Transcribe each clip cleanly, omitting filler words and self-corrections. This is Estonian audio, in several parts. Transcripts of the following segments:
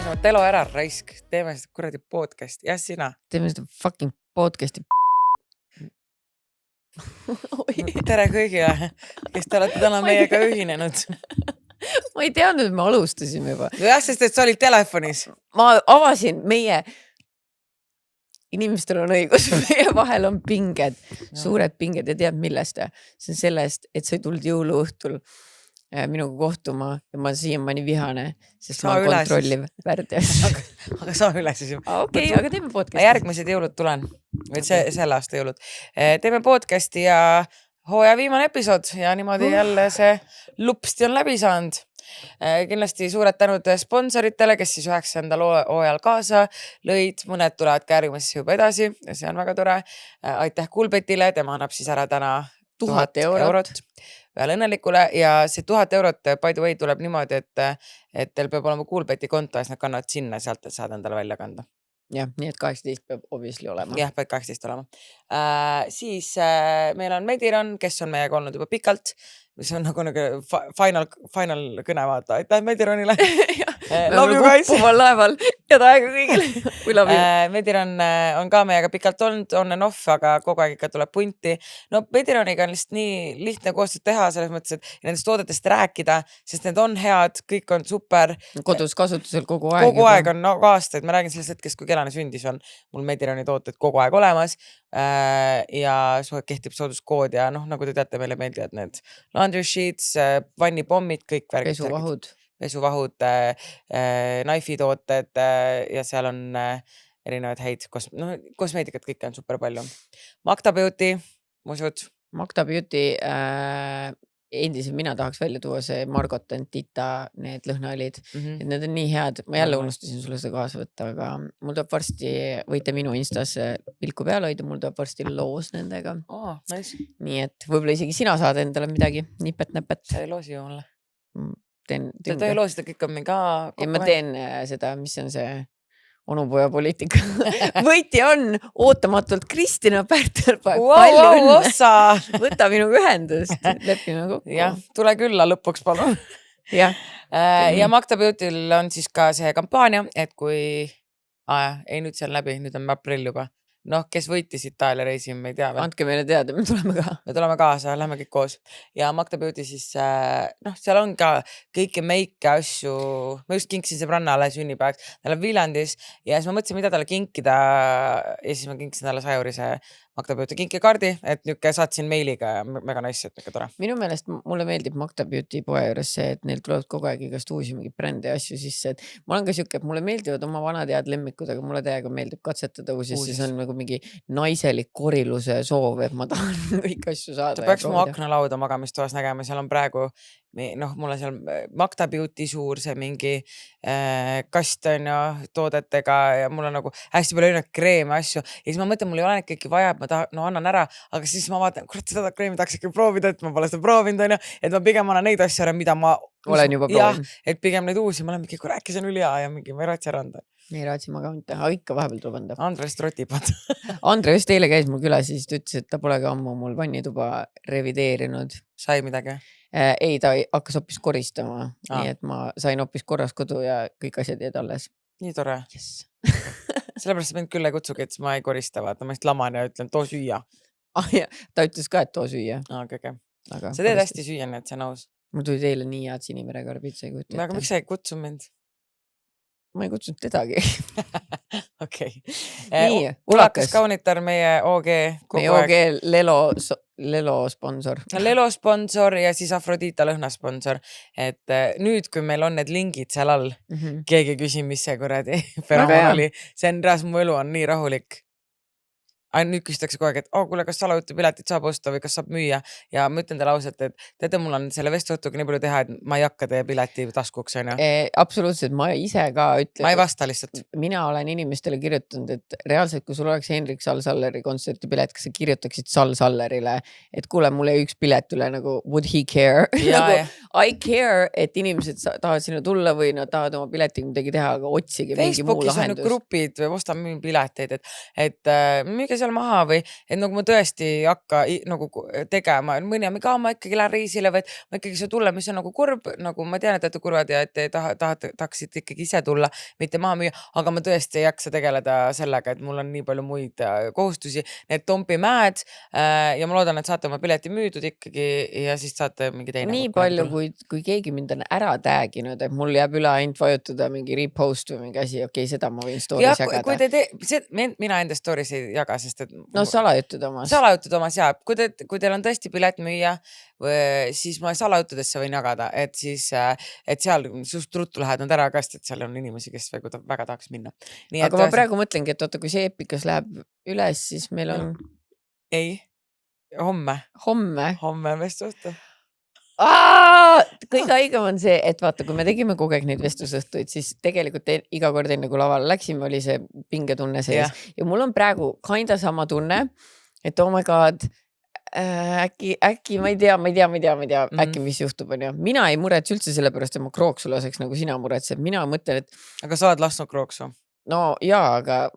Mõtlesime, et elo ära raisk. Teeme seda kuradi podcast. Ja sina? Teeme seda fucking podcasti. Tere kõigile, kes te olete täna meiega ühinenud. Ma ei teadnud, et me alustasime juba. Jah, sest et sa olid telefonis. Ma avasin meie... Inimestel on õigus, meie vahel on pinged, suured pinged ja tead millest. See on sellest, et sa ei tulnud jõuluõhtul minuga kohtuma ja ma siiamaani vihane, sest ma olen kontrolliv värdjas. Aga saa üle siis. Okei, aga teeme podcasti. Järgmised jõulud tulen. Või selle aasta jõulud. Teeme podcasti ja hooaja viimane episood ja niimoodi jälle see lupsti on läbi saanud. Kindlasti suured tänud sponsoritele, kes siis 9. hooajal kaasa lõid. Mõned tulevad ka järgmisse juba edasi ja see on väga tore. Aitäh Kulbetile, tema annab siis ära täna 1000 eurot. Veel õnnelikule ja see 1000 eurot by the way tuleb niimoodi, et teil peab olema Kulbeti konto ja siis nad kannavad sinna, sealt et saad endale välja kanda. Jah, nii et 18 peab obviously olema. Jah, peab 18 olema. Siis meil on Mediron, kes on meiega olnud juba pikalt, mis on nagu final kõne vaata. Aitäh Medironile. Love you guys. Kuppuval laeval. Head aega kõigile. Mediron on ka meiega pikalt olnud, on and off, aga kogu aeg ikka tuleb punti. No Medironiga on lihtsalt nii lihtne koostööd teha selles mõttes, et nendest toodetest rääkida, sest need on head, kõik on super. Kodus kasutusel kogu aeg. Kogu aeg on aastaid. Ma räägin sellest hetkest, kui Kelane sündis, on mul Medironi tooted kogu aeg olemas ja kehtib sooduskood ja nagu te teate, meile meeldivad need laundry sheets, vannipommid, kõik värgid. Pesuvahud, knife'i tooted ja seal on erinevad häid kosmeetikat, kõik on super palju. Magda Beauty, musud. Magda Beauty, endiselt mina tahaks välja tuua see Margot and Tita, need lõhnaolid. Et need on nii head. Ma jälle unustasin sulle seda kaasa võtta, aga mul tuleb varsti, võite minu Instas pilku peale hoida, mul tuleb varsti loos nendega. Nice. Nii et võib-olla isegi sina saad endale midagi nipet-näpet. Sa ei loosi ju mulle. Te ei loosida kõik on mingi ja ma teen seda, mis on see onupoja poliitika. Võitja on ootamatult Kristina Pärtelpaeg. Palju õnne. Võta minuga ühendust. Lepime kokku. Jah, tule külla lõpuks palun. Ja Magda Beautyl on siis ka see kampaania, et kui ei nüüd see on läbi, nüüd on aprill juba. Kes võitis Itaalia reisi, me ei tea. Andke meile teada, me tuleme ka. Me tuleme kaasa, lähme kõik koos. Ja Magda Beauty siis, seal on ka kõiki meike asju. Ma just kinksin sõbrannale sünnipäevaks. Tal on Viljandis ja siis ma mõtlesin, mida talle kinkida. Ja siis ma kinksin talle 100 eurise Magda Beauty kinkekaardi, et nüüd saatsin meiliga ja mega nice, et mega tore. Minu meelest mulle meeldib Magda Beauty poe juures see, et neil tuleb kogu aeg igast uusi mingi brändi asju sisse. Et ma olen ka siuke, et mulle meeldivad oma vanad head lemmikud, aga mulle täiega meeldib katsetada uusi, siis on nagu mingi naiselik koriluse soov, et ma tahan kõik asju saada. Ta peaks mu aknalauda magamistoas nägema, seal on praegu mulle seal Magda Beauty suur see mingi kast on ja toodetega ja mul on nagu hästi palju erinevaid kreeme asju ja siis ma mõtlen, mul ei ole neid kõiki vaja, et ma annan ära, aga siis ma vaatan, kurat, seda kreemi tahaks ikka proovida, et ma pole seda proovinud on ja, et ma pigem annan neid asju ära, mida ma olen juba proovinud. Et pigem neid uusi, ma olen mingi, kui rääkis on ülia ja mingi, ma ei raatsi ära anda. Ei raatsi ma ka mitte, aga ikka vahepeal tuleb anda. Andre vist rotipad. Andre just eile käis mul külas ja siis ta ütles, et ta pole ka ammu mul vannituba revideerinud. Sai midagi? Ei, ta hakkas hoopis koristama, nii et ma sain hoopis korras kodu ja kõik asjad jäid alles. Nii tore. Yes. Sellepärast mind küll ei kutsugi, et ma ei korista, vaata, ma just laman ja ütlen, too süüa. Ta ütles ka, et too süüa. Okay. Sa teed hästi süüa, nii et see on aus. Mul tuli teile nii head sinimerekarbitsa ei kujuta. Aga miks sa ei kutsu mind? Ma ei kutsunud tedagi. Okei. Ulakas kaunitar meie OG. Meie OG Lelo sponsor. Lelo sponsor ja siis Afrodita lõhna sponsor. Et nüüd, kui meil on need lingid seal all, keegi küsi, mis see kuradi fenomen oli. See on reas, mu elu on nii rahulik. Nüüd küsitakse kogu aeg, et kuule, kas salajutu piletit saab osta või kas saab müüa ja ma ütlen teile ausalt, et teate, mul on selle vestvõtuga nii palju teha, et ma ei hakka teie pileti taskuks. Absoluutselt, ma ise ka ütlen. Ma ei vasta lihtsalt. Mina olen inimestele kirjutanud, et reaalselt, kui sul oleks Henrik Sall-Salleri kontserti pilet, kas sa kirjutaksid Sall-Sallerile, et kuule, mul jäi üks pilet üle nagu would he care? I care, et inimesed tahavad sinna tulla või nad tahavad oma pileti midagi teha, aga otsige mingi muu Facebookis on ju lahendus. grupid või ostame mingi pileteid, et müüge seal maha või et nagu ma tõesti ei hakka nagu tegema, mõni on mingi, ma ikkagi lähen reisile või et ma ikkagi saa tulla, mis on nagu kurb, nagu ma tean, et olete kurvad ja et te tahaksite ikkagi ise tulla, mitte maha müüa, aga ma tõesti ei jaksa tegeleda sellega, et mul on nii palju muid kohustusi, need Tompimäed ja ma loodan, et saate oma pileti müüdud ikkagi ja siis saate mingi teine. Nii palju, kui keegi mind on ära tääginud, et mul jääb üle ainult vajutada mingi repost või mingi asi, okei, seda ma võin stories jagada. Kui te mina enda stories ei jaga, sest et... No salajutud omas. Salajutud omas ja, kui teil on tõesti pilet müüa, siis ma salajutudesse võin jagada, et siis, et seal suht ruttu lähed nad ära ka, sest et seal on inimesi, kes väga tahaks minna. Nii, aga ma praegu mõtlengi, et oota, kui see Epikas läheb üles, siis meil on... Ei, homme. Homme vestluõhtu. Kõige haigem on see, et vaata, kui me tegime kogu aeg neid vestlusõhtuid, siis tegelikult iga kord enne kui lavale läksime, oli see pingetunne sees. Ja mul on praegu kinda sama tunne, et oh my god, äkki ma ei tea, äkki mis juhtub on ju. Mina ei muretse üldse selle pärast, et ma krooksu laseks, nagu sina muretsed. Mina mõtlen, et... Aga sa oled lasknud krooksu? No jaa, aga...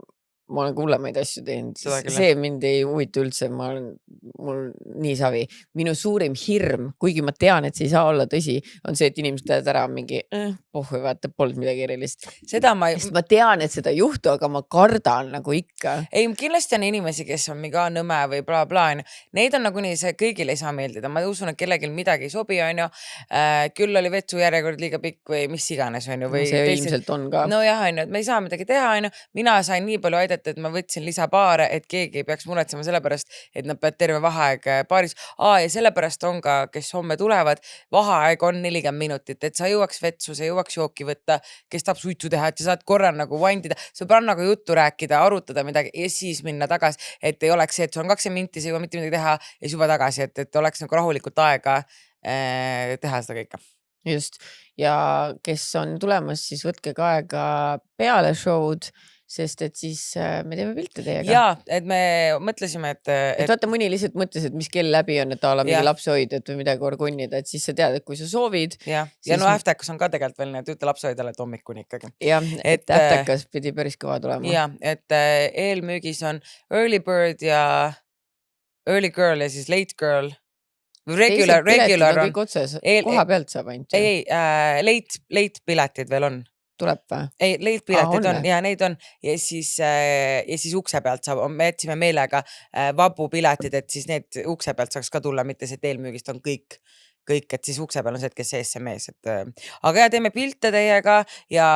ma olen kullemaid asju teinud. See mind ei huvita üldse, mul nii savi. Minu suurim hirm, kuigi ma tean, et see ei saa olla tõsi, on see, et inimesed teavad ära mingi, pohhu, vaata, polnud midagi erilist. Ma tean, et seda ei juhtu, aga ma kardan nagu ikka. Ei, kindlasti on inimesi, kes on mingi nõme või bla bla. Neid on nagu nii, see kõigil ei saa meeldida. Ma usun, et kellelgi midagi ei sobi, on ju. Küll oli vetsu järjekord liiga pikk või mis iganes, on ju. See ilmselt on ka. No jah, on ju, et me ei saa midagi teha, on ju. Mina sain nii palju aidet, et ma võtsin lisapaare, et keegi ei peaks muretsema selle pärast, et nad peavad terve vaheaeg paaris. Ja sellepärast on ka, kes homme tulevad, vaheaeg on 40 minutit, et sa jõuaks vetsu, sa jõuaks jooki võtta, kes tahab suitsu teha, et sa saad korra nagu vandida, sa pead nagu juttu rääkida, arutada midagi ja siis minna tagasi, et ei oleks see, et sul on 20 minti, sa ei jõua mitte midagi teha ja siis juba tagasi, et oleks nagu rahulikult aega teha seda kõike. Just. Ja kes on tulemas, siis võtke ka aega peale show'd, sest et siis me teeme pilte teiega. Jaa, et me mõtlesime, et vaata mõni lihtsalt mõtles, et mis kell läbi on, et ala mingi lapsehoidjad või midagi orgunnida, et siis sa tead, et kui sa soovid. Ja no äftäkas on ka tegelikult veel need ütle lapsehoidjale, et hommikuni ikkagi. Ja, et äftäkas pidi päris kõva tulema. Ja, et eelmüügis on early bird ja early girl ja siis late girl. Regular on. Koha pealt saab ainult. Ei, late piletid veel on. Tuleb või? Ei, late piletid on ja neid on ja siis ukse pealt saab, me jätsime meelega vabu piletid, et siis need ukse pealt saaks ka tulla, mitte see eelmüügist on kõik, et siis ukse peal on see, et kes sees see mees, et aga ja teeme pilte teiega ja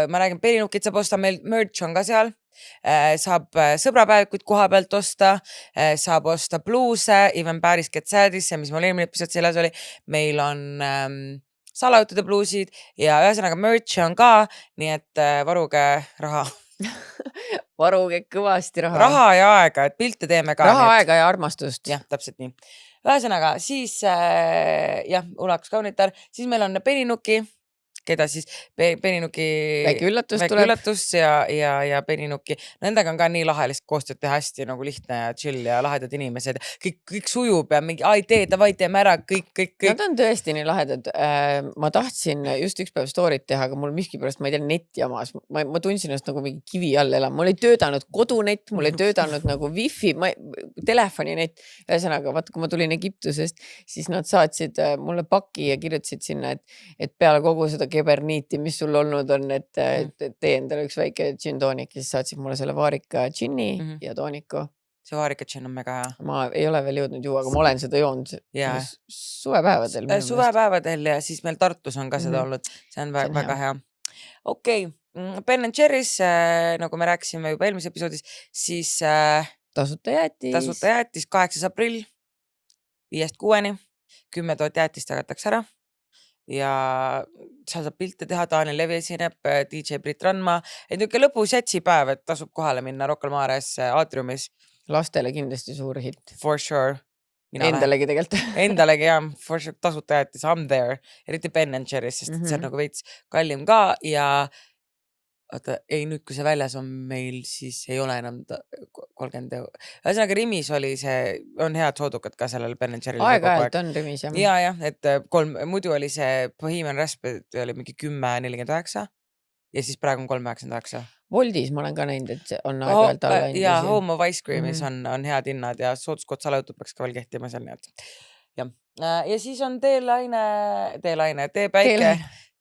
ma räägin, Perinukid saab osta, meil merch on ka seal, saab sõbrapäevikuid koha pealt osta, saab osta bluuse, even Paris Get Sadisse, mis mul eelmine episood seljas oli, meil on salajutude bluusid ja ühesõnaga merch on ka, nii et varuge raha. Varuge kõvasti raha. Raha ja aega, et pilte teeme ka. Raha, aega ja armastust. Jah, täpselt nii. Ühesõnaga, siis Ulakus Kaunitar, siis meil on Peninuki, keda siis Peninuki väike üllatus ja Peninuki. Nendega on ka nii lahelist koostööd teha, hästi nagu lihtne ja chill ja lahedad inimesed. Kõik sujub ja mingi, davai, teeme ära, kõik. Nad on tõesti nii lahedad. Ma tahtsin just üks päev story't teha, aga mul miskipärast, ma ei tea, net jamas. Ma tundsin ennast nagu mingi kivi all elama. Mul ei töötanud kodunet, mul ei töötanud nagu wifi, telefoninet. Ühesõnaga, vaata, kui ma tulin Egiptusest, siis nad saatsid mulle paki ja kirjutasid sinna, et peale kogu seda keberniiti, mis sul olnud on, et tee endale üks väike džin-toonik ja siis saatsid mulle selle vaarika džinni ja tooniku. See vaarika džin on mega hea. Ma ei ole veel jõudnud juua, aga ma olen seda joonud suvepäevadel. Suvepäevadel ja siis meil Tartus on ka seda olnud. See on väga hea. Okei, Ben & Jerry's, nagu me rääkisime juba eelmises episoodis, siis tasuta jäätis 8. aprill 5-6, 10 000 jäätist jagatakse ära. Ja sa saab pilte teha, Daniel Levi esineb, DJ Brit Randma, et niuke lõpus jätsipäev, et tasub kohale minna Rocca al Mares Atriumis. Lastele kindlasti suur hitt. For sure. Endalegi tegelikult. Endalegi jah, for sure, tasuta jäätis, I'm there. Eriti Ben & Jerry's, sest see on nagu veits kallim ka ja Oota, ei nüüd, kui see väljas on meil, siis ei ole enam 30 €. Ühesõnaga Rimis oli see, on head soodukad ka sellel Ben & Jerry'l Aeg-ajalt on Rimis, jah. ja, et muidu oli see Bohemian Rhapsody oli mingi 10,49 ja siis praegu on 3,99. Woldis ma olen ka näinud, et on aeg-ajalt alla läinud. Ja Home of Ice Creamis on head hinnad ja sooduskott salajutud peaks ka veel kehtima seal, nii et jah. Ja siis on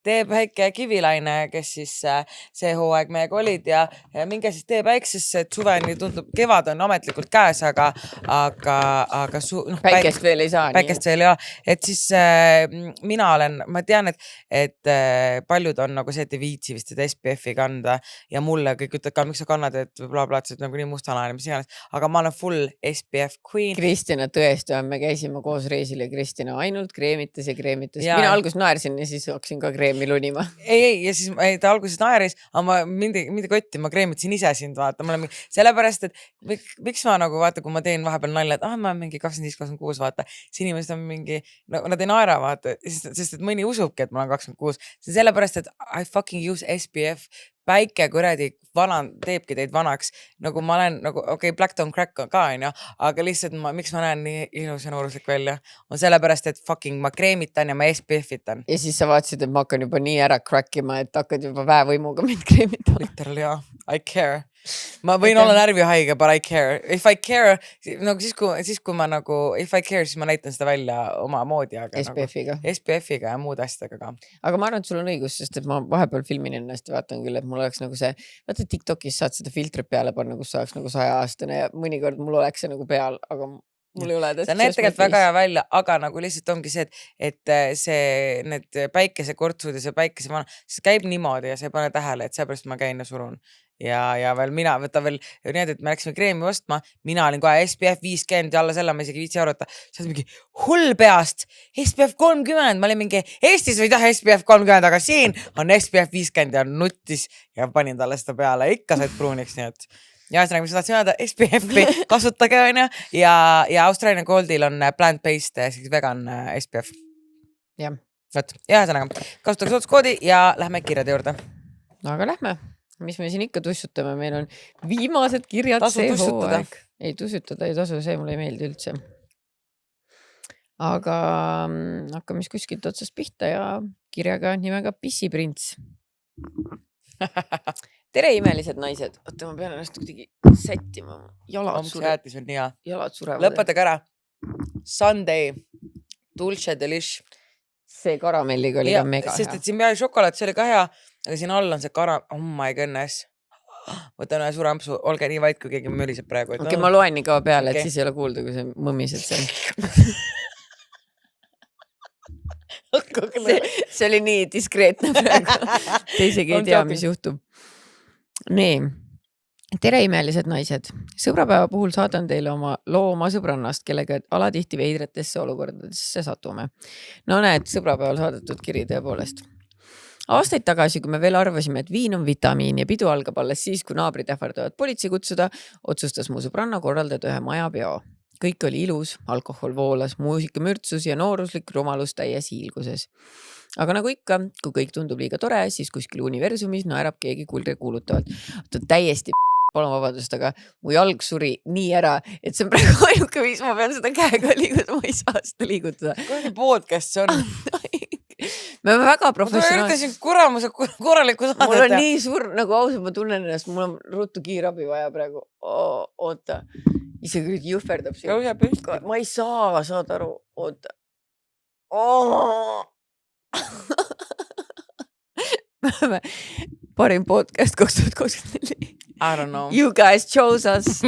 teepäike Kivilaine, kes siis see hooaeg meiega olid ja minge siis teepäiksesse, et suveni tundub, kevad on ametlikult käes, aga päikest veel ei saa. Päikest veel ei ole, et siis ma tean, et paljud on nagu see, et ei viitsi vist seda SPF-i kanda ja mulle kõik ütled ka, miks sa kannad, et blablabla, nagu nii mustanaline, mis iganes, aga ma olen full SPF queen. Kristina tõesti on, me käisime koos reisil ja Kristina ainult kreemitas ja kreemitas. Mina alguses naersin ja siis hakkasin ka kreemima lunima. Ei, ja siis ta alguses naeris, aga mindi kotti, ma kreemitasin ise sind, vaata. Sellepärast, et miks ma nagu vaata, kui ma teen vahepeal nalja, et ma olen mingi 25-26, vaata, siis inimesed on mingi, no nad ei naera, vaata, sest et mõni usubki, et ma olen 26. Sellepärast, et I fucking use SPF. Päike kuradi teebki teid vanaks, nagu ma olen nagu, Black Don't Crack ka onju, aga lihtsalt miks ma näen nii ilus ja nooruslik välja, on sellepärast, et fucking ma kreemitan ja ma SPF-itan. Ja siis sa vaatasid, et ma hakkan juba nii ära crackima, et hakkad juba väevõimuga mind kreemitama. Literal jaa, I care. Ma võin olla närvihaige, but I care. If I care, nagu siis kui ma nagu, if I care, siis ma näitan seda välja oma moodi. SPF-iga. SPF-iga ja muud asjadega ka. Aga ma arvan, et sul on õigus, sest et ma vahepeal filmin ennast ja vaatan küll, et mul oleks nagu see, vaata TikTokis saad seda filtrit peale panna, kus sa oleks nagu 100-aastane ja mõnikord mul oleks see nagu peal, aga mul ei ole. See näeb tegelikult väga hea välja, aga nagu lihtsalt ongi see, et need päikesekortsud ja see päikesevana, see käib niimoodi ja sa ei pane tähele, et seepärast ma käin ja surun. Ja veel mina võtan veel nii, et me läksime kreemi ostma, mina olin kohe SPF 50 ja alla selle ma isegi 5 €. See on mingi hull peast, SPF 30, ma olin mingi Eestis ei taha SPF 30, aga siin on SPF 50 ja nuttis ja panin talle seda peale, ikka said pruuniks, nii et ja ühesõnaga, mis tahtsin öelda, SPF-i kasutage onju ja Australian Goldil on plant-based vegan SPF. Jah. Võt, ja ühesõnaga, kasutage sooduskoodi ja lähme kirjade juurde. Aga lähme. Mis me siin ikka tussutame, meil on viimased kirjad see hooaeg. Ei tussutada, ei tasu, see mulle ei meeldi üldse. Aga hakkame kuskilt otsast pihta ja kirjaga nimega Pissiprints. Tere, imelised naised. Oota, ma pean ennast kuidagi sättima. Jalad surevad. Lõpetage ära. Sunday. Dulce Delish. See karamelliga oli ka mega hea. Sest et siin peale šokolaad, see oli ka hea. Aga siin all on see oh my goodness. Võtan ühe suure ampsu, olge nii vait, kui keegi möliseb praegu. Okei, ma loen nii kaua peale, et siis ei ole kuulda, kui see mõmised seal. See oli nii diskreetne praegu. Te isegi ei tea, mis juhtub. Nii. Tere, imelised naised. Sõbrapäeva puhul saadan teile oma loo oma sõbrannast, kellega alatihti veidratesse olukordadesse satume. No näed, sõbrapäeval saadetud kiri tõepoolest. Aastaid tagasi, kui me veel arvasime, et viin on vitamiin ja pidu algab alles siis, kui naabrid ähvardavad politsei kutsuda, otsustas mu sõbranna korraldada ühe majapeo. Kõik oli ilus, alkohol voolas, muusika mürtsus ja nooruslik rumalus täies hiilguses. Aga nagu ikka, kui kõik tundub liiga tore, siis kuskil universumis naerab keegi kulge kuulutavalt. Täiesti palun vabandust, aga mu jalg suri nii ära, et see on praegu ainuke viis, ma pean seda käega liigutada, ma ei saa seda liigutada. Kui podcast see on? Me oleme väga professionaal. Ma üritasin kuramuse korraliku saadet. Mul on nii suur, nagu ausalt ma tunnen ennast, mul on ruttu kiirabi vaja praegu. Oota, isegi jõhverdab siin. Ma ei saa, saad aru, oota. Me oleme parim podcast 2024. I don't know. You guys chose us.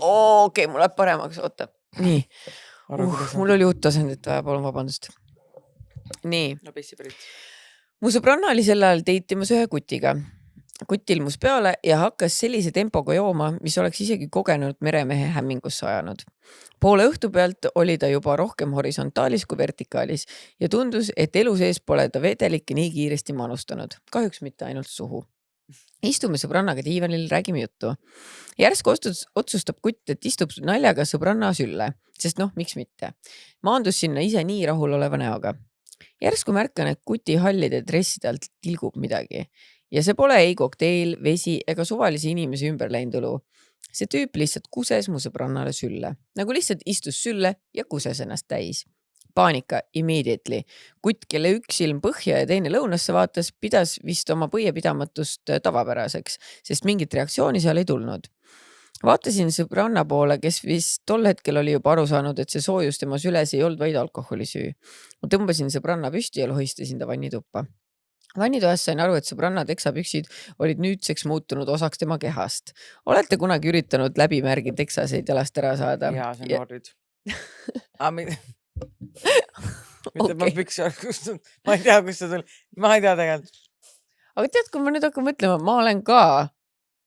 Okei, mul läheb paremaks, oota. Nii, mul oli uut asendit vaja, palun vabandust. Nii. No Pissiprints. Mu sõbranna oli sel ajal teitimas ühe kutiga. Kutt ilmus peale ja hakkas sellise tempoga jooma, mis oleks isegi kogenud meremehe hämmingusse ajanud. Poole õhtu pealt oli ta juba rohkem horisontaalis kui vertikaalis ja tundus, et elu sees pole ta vedelikke nii kiiresti manustanud. Kahjuks mitte ainult suhu. Istume sõbrannaga diivanil, räägime juttu. Järsk otsustab kutt, et istub naljaga sõbranna sülle, sest miks mitte. Maandus sinna ise nii rahul oleva näoga. Järsku märkan, et kuti hallide dresside alt tilgub midagi. Ja see pole ei kokteil, vesi ega suvalise inimese ümber läinud õlu. See tüüp lihtsalt kuses mu sõbrannale sülle. Nagu lihtsalt istus sülle ja kuses ennast täis. Paanika immediately. Kutt, kelle üks silm põhja ja teine lõunasse vaatas, pidas vist oma põiepidamatust tavapäraseks, sest mingit reaktsiooni seal ei tulnud. Vaatasin sõbranna poole, kes vist tol hetkel oli juba aru saanud, et see soojus tema süles ei olnud vaid alkoholi süü. Ma tõmbasin sõbranna püsti ja lohistasin ta vannituppa. Vannitoas sain aru, et sõbranna teksapüksid olid nüüdseks muutunud osaks tema kehast. Olete kunagi üritanud läbimärgi teksaseid jalast ära saada? Jaa, see on Norrid. Mitte ma püksi olen kustnud. Ma ei tea, kust see tuli. Ma ei tea tegelikult. Aga tead, kui ma nüüd hakkan mõtlema, ma olen ka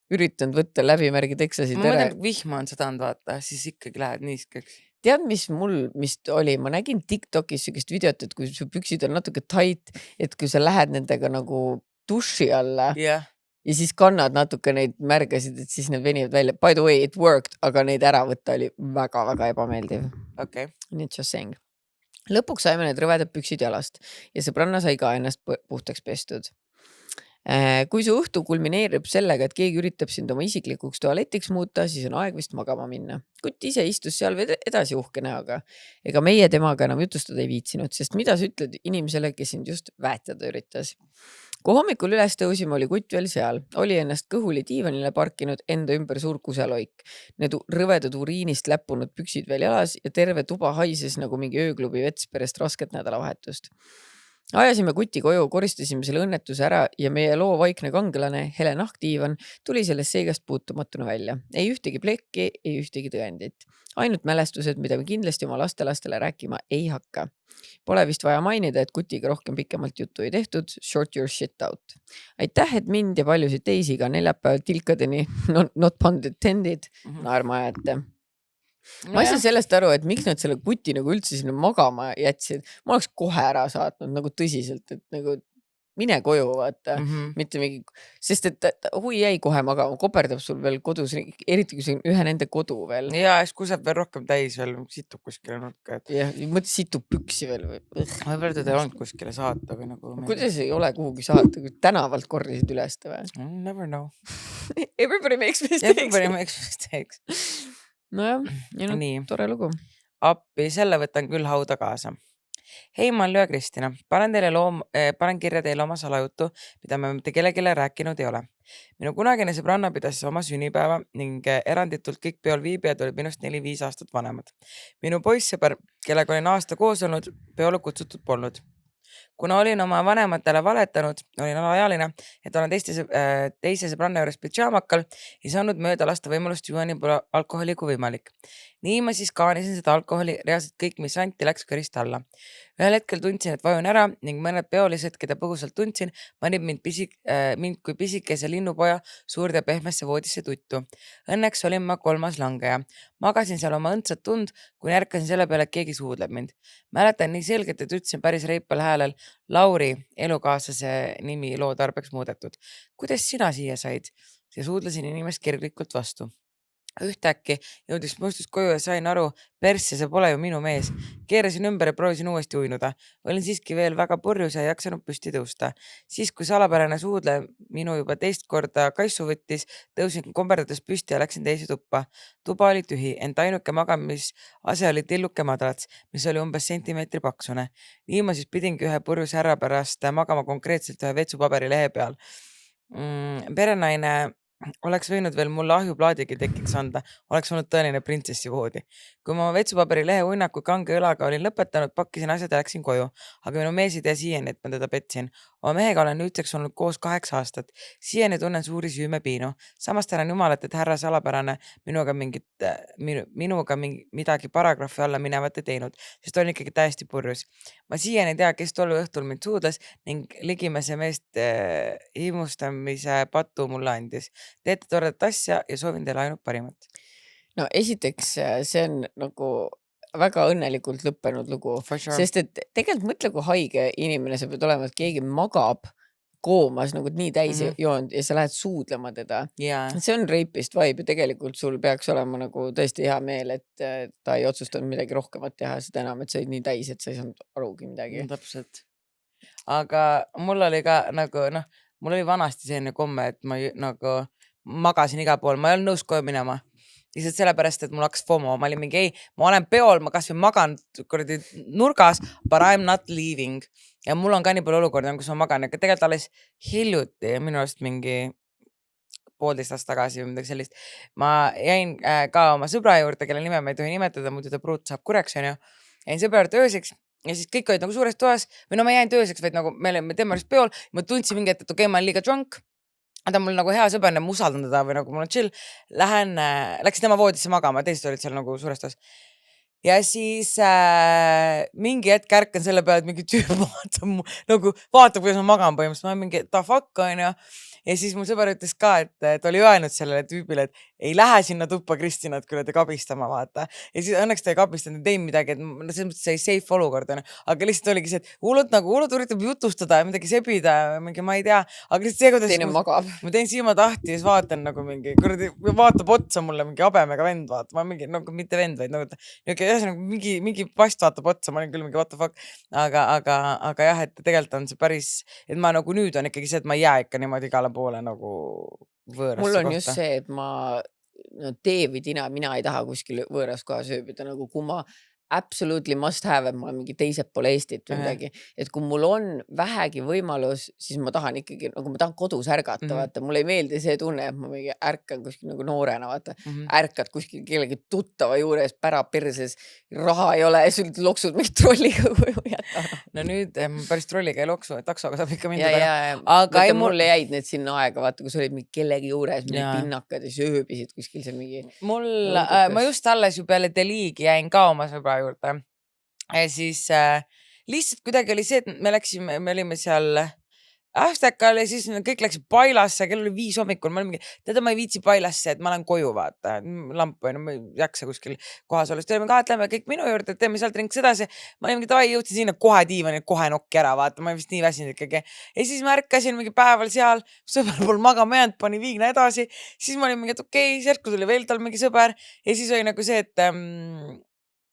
üritanud võtta läbimärgi teksasid Ma ära. mõtlen, kui vihma on sadanud vaata, siis ikkagi lähed niiskeks. Tead, mis mul vist oli? Ma nägin TikTokis sellist videot, et kui su püksid on natuke tight, et kui sa lähed nendega nagu duši alla ja siis kannad natuke neid märgasid, et siis need venivad välja. By the way, it worked, aga neid ära võtta oli väga-väga ebameeldiv. Okay. Nii just saying. Lõpuks saime need rõvedad püksid jalast ja sõbranna sai ka ennast puhtaks pestud. Kui su õhtu kulmineerib sellega, et keegi üritab sind oma isiklikuks tualetiks muuta, siis on aeg vist magama minna. Kutt ise istus seal edasi uhke näoga. Ega meie temaga enam jutustada ei viitsinud, sest mida sa ütled inimesele, kes sind just väetada üritas? Kui hommikul üles tõusime, oli kutt veel seal. Oli ennast kõhuli diivanile parkinud, enda ümber suur kuseloik. Need rõvedad uriinist läppunud püksid veel jalas ja terve tuba haises nagu mingi ööklubi vets perest rasket nädalavahetust. Ajasime kuti koju, koristasime selle õnnetuse ära ja meie loo vaikne kangelane, hele nahkdiivan, tuli sellest seigast puutumatuna välja. Ei ühtegi plekki, ei ühtegi tõendit. Ainult mälestused, mida me kindlasti oma lastelastele rääkima ei hakka. Pole vist vaja mainida, et kutiga rohkem pikemalt juttu ei tehtud. Short your shit out. Aitäh, et mind ja paljusid teisi ka neljapäeval tilkadeni not pun intended naerma ajate. Ma ei saa sellest aru, et miks nad selle kuti nagu üldse sinna magama jätsid. Ma oleks kohe ära saatnud nagu tõsiselt, et nagu mine koju vaata. Mitte mingi, sest et hui jäi kohe magama, koperdab sul veel kodus, eriti kui see on ühe nende kodu veel. Ja siis kuseb veel rohkem täis veel, situb kuskile nurka. Ja mõttes situb püksi veel. Võib-olla teda ei olnud kuskile saata või nagu. Kuidas ei ole kuhugi saata, kui tänavalt korrisid üles ta või? Never know. Everybody makes mistakes. Everybody makes mistakes. Nojah, nii. Tore lugu. Appi, selle võtan küll hauda kaasa. Hei, Mallu ja Kristina. Panen kirja teile oma salajutu, mida me mitte kellegile rääkinud ei ole. Minu kunagine sõbranna pidas oma sünnipäeva ning eranditult kõik peol viibijad olid minust 4-5 aastat vanemad. Minu poissõber, kellega olin aasta koos olnud, peole kutsutud polnud. Kuna olin oma vanematele valetanud, olin alaealine, et olen teise sõbranna juures pidžaamakal, ei saanud mööda lasta võimalust juua nii palju alkoholi kui võimalik. Nii ma siis kaanisin seda alkoholi, reaalselt kõik, mis anti, läks kõrist alla. Ühel hetkel tundsin, et vajun ära ning mõned peolised, keda põgusalt tundsin, manib mind kui pisikese linnupoja suurde pehmesse voodisse tuttu. Õnneks olin ma 3. langeja. Magasin seal oma õndsat tund, kui ärkasin selle peale, et keegi suudleb mind. Mäletan nii selgelt, et ütlesin päris reipal häälel Lauri, elukaaslase nimi loo tarbeks muudetud. Kuidas sina siia said? Ja suudlesin inimest kirglikult vastu. Ühtäkki jõudis mustust koju ja sain aru, persse, see pole ju minu mees. Keerasin ümber ja proovisin uuesti uinuda. Olin siiski veel väga purjus ja ei jaksanud püsti tõusta. Siis, kui salapärane suudle minu juba teist korda kaissu võttis, tõusin komberdades püsti ja läksin teise tuppa. Tuba oli tühi, ent ainuke magamisase oli tilluke madrats, mis oli umbes sentimeetri paksune. Nii ma siis pidingi ühe purjus härra pärast magama konkreetselt ühe vetsupaberi lehe peal. Perenaine oleks võinud veel mulle ahjuplaadigi tekiks anda, oleks olnud tõeline printsessi voodi. Kui ma vetsupaberi lehe unnaku kange õlaga olin lõpetanud, pakkisin asjad ja läksin koju, aga minu mees ei tea siiani, et ma teda petsin. Oma mehega olen nüüdseks olnud koos 8 aastat. Siiani tunnen suuri süümepiinu. Samas tänan jumalat, et härra salapärane minuga midagi paragrahvi alla minevat ei teinud, sest olin ikkagi täiesti purjus. Ma siiani tea, kes tol õhtul mind suudles ning Ligimäe meest himustamise patu mulle andis. Teete toredat asja ja soovin teile ainult parimat. No esiteks see on nagu väga õnnelikult lõppenud lugu, sest et tegelikult mõtle, kui haige inimene sa pead olema, et keegi magab koomas nagu nii täis joonud ja sa lähed suudlema teda. See on rapist vibe ja tegelikult sul peaks olema nagu tõesti hea meel, et ta ei otsustanud midagi rohkemat teha, seda enam, et sa olid nii täis, et sa ei saanud arugi midagi. Täpselt. Aga mul oli ka nagu mul oli vanasti selline komme, et ma nagu magasin igal pool, ma ei olnud nõus koju minema. Lihtsalt sellepärast, et mul hakkas FOMO, ma olin mingi, ei, ma olen peol, ma kas või magan kuradi nurgas, but I'm not leaving. Ja mul on ka nii palju olukorda, kus ma magan, aga tegelikult alles hiljuti, minu arust mingi 1,5 aastat tagasi või midagi sellist. Ma jäin ka oma sõbra juurde, kelle nime ma ei tohi nimetada, muidu ta pruut saab kureks, on ju. Jäin sõbra juurde ööseks ja siis kõik olid nagu suures toas või no ma jäin ööseks, vaid nagu me olime tema juures peol. Ma tundsin mingi, et okei, ma olen liiga drunk. Ta on mul nagu hea sõber, ma usaldan teda või nagu mul on chill. Läksin tema voodisse magama, teised olid seal nagu suures toas. Ja siis mingi hetk ärkan selle peale, et mingi tüüp vaatab, kuidas ma magan põhimõtteliselt. Ma olen mingi, ta fuck on ju. Ja siis mul sõber ütles ka, et oli öelnud sellele tüübile, et ei lähe sinna tuppa Kristinat küll te kabistama, vaata. Ja siis õnneks ta ei kabistanud, ei midagi, et selles mõttes see safe olukord on. Aga lihtsalt oligi see, et hullult üritab jutustada ja midagi sebida, mingi ma ei tea. Aga lihtsalt see, kuidas Teine magab. ma teen silmad lahti ja siis vaatan nagu mingi, kuradi vaatab otsa mulle mingi habemega vend, vaata. Ma mingi, nagu mitte vend, vaid nagu mingi past vaatab otsa, ma olin küll mingi what the fuck. Aga jah, et tegelikult on see päris, et ma nagu nüüd on ikkagi see, et ma ei jää ikka niimoodi igale poole nagu võõrasse mul on kohta. just see, et ma tee või tina, mina ei taha kuskil võõras kohas ööbida, nagu kui ma absolutely must have, et ma olen mingi teised poole Eestit või midagi. Et kui mul on vähegi võimalus, siis ma tahan ikkagi, nagu ma tahan kodus ärgata, vaata. Mulle ei meeldi see tunne, et ma mingi ärkan kuskil nagu noorena, vaata. Ärkad kuskil kellegi tuttava juures, pära perses, raha ei ole ja sul loksud mingi trolliga koju jätta. No nüüd ma päris trolliga ei loksu, taksoga saab ikka minna. Aga mulle jäid need sinna aega, vaata, kui sa olid mingi kellegi juures, mingi pinnakad ja siis ööbisid kuskil see mingi. Ma just alles ju peale Deliigi jäin ka oma sõbra juurde. Ja siis lihtsalt kuidagi oli see, et me olime seal Ähstakal ja siis kõik läksid Pailasse, kell oli 5 hommikul. Ma olin mingi, teda ma ei viitsi Pailasse, et ma olen koju, vaata. Lamp või ma ei jaksa kuskil kohas olla. Siis tulime ka, et lähme kõik minu juurde, et teeme sealt rinks edasi. Ma olin mingi, davai, jõudsin sinna kohe diivani, kohe nokki ära, vaata. Ma vist nii väsinud ikkagi. Ja siis ma ärkasin mingi päeval seal, sõber pool magama jäänud, pani viigna edasi. Siis ma olin mingi, et okei, järsku tuli veel tal mingi sõber. Ja siis oli nagu see,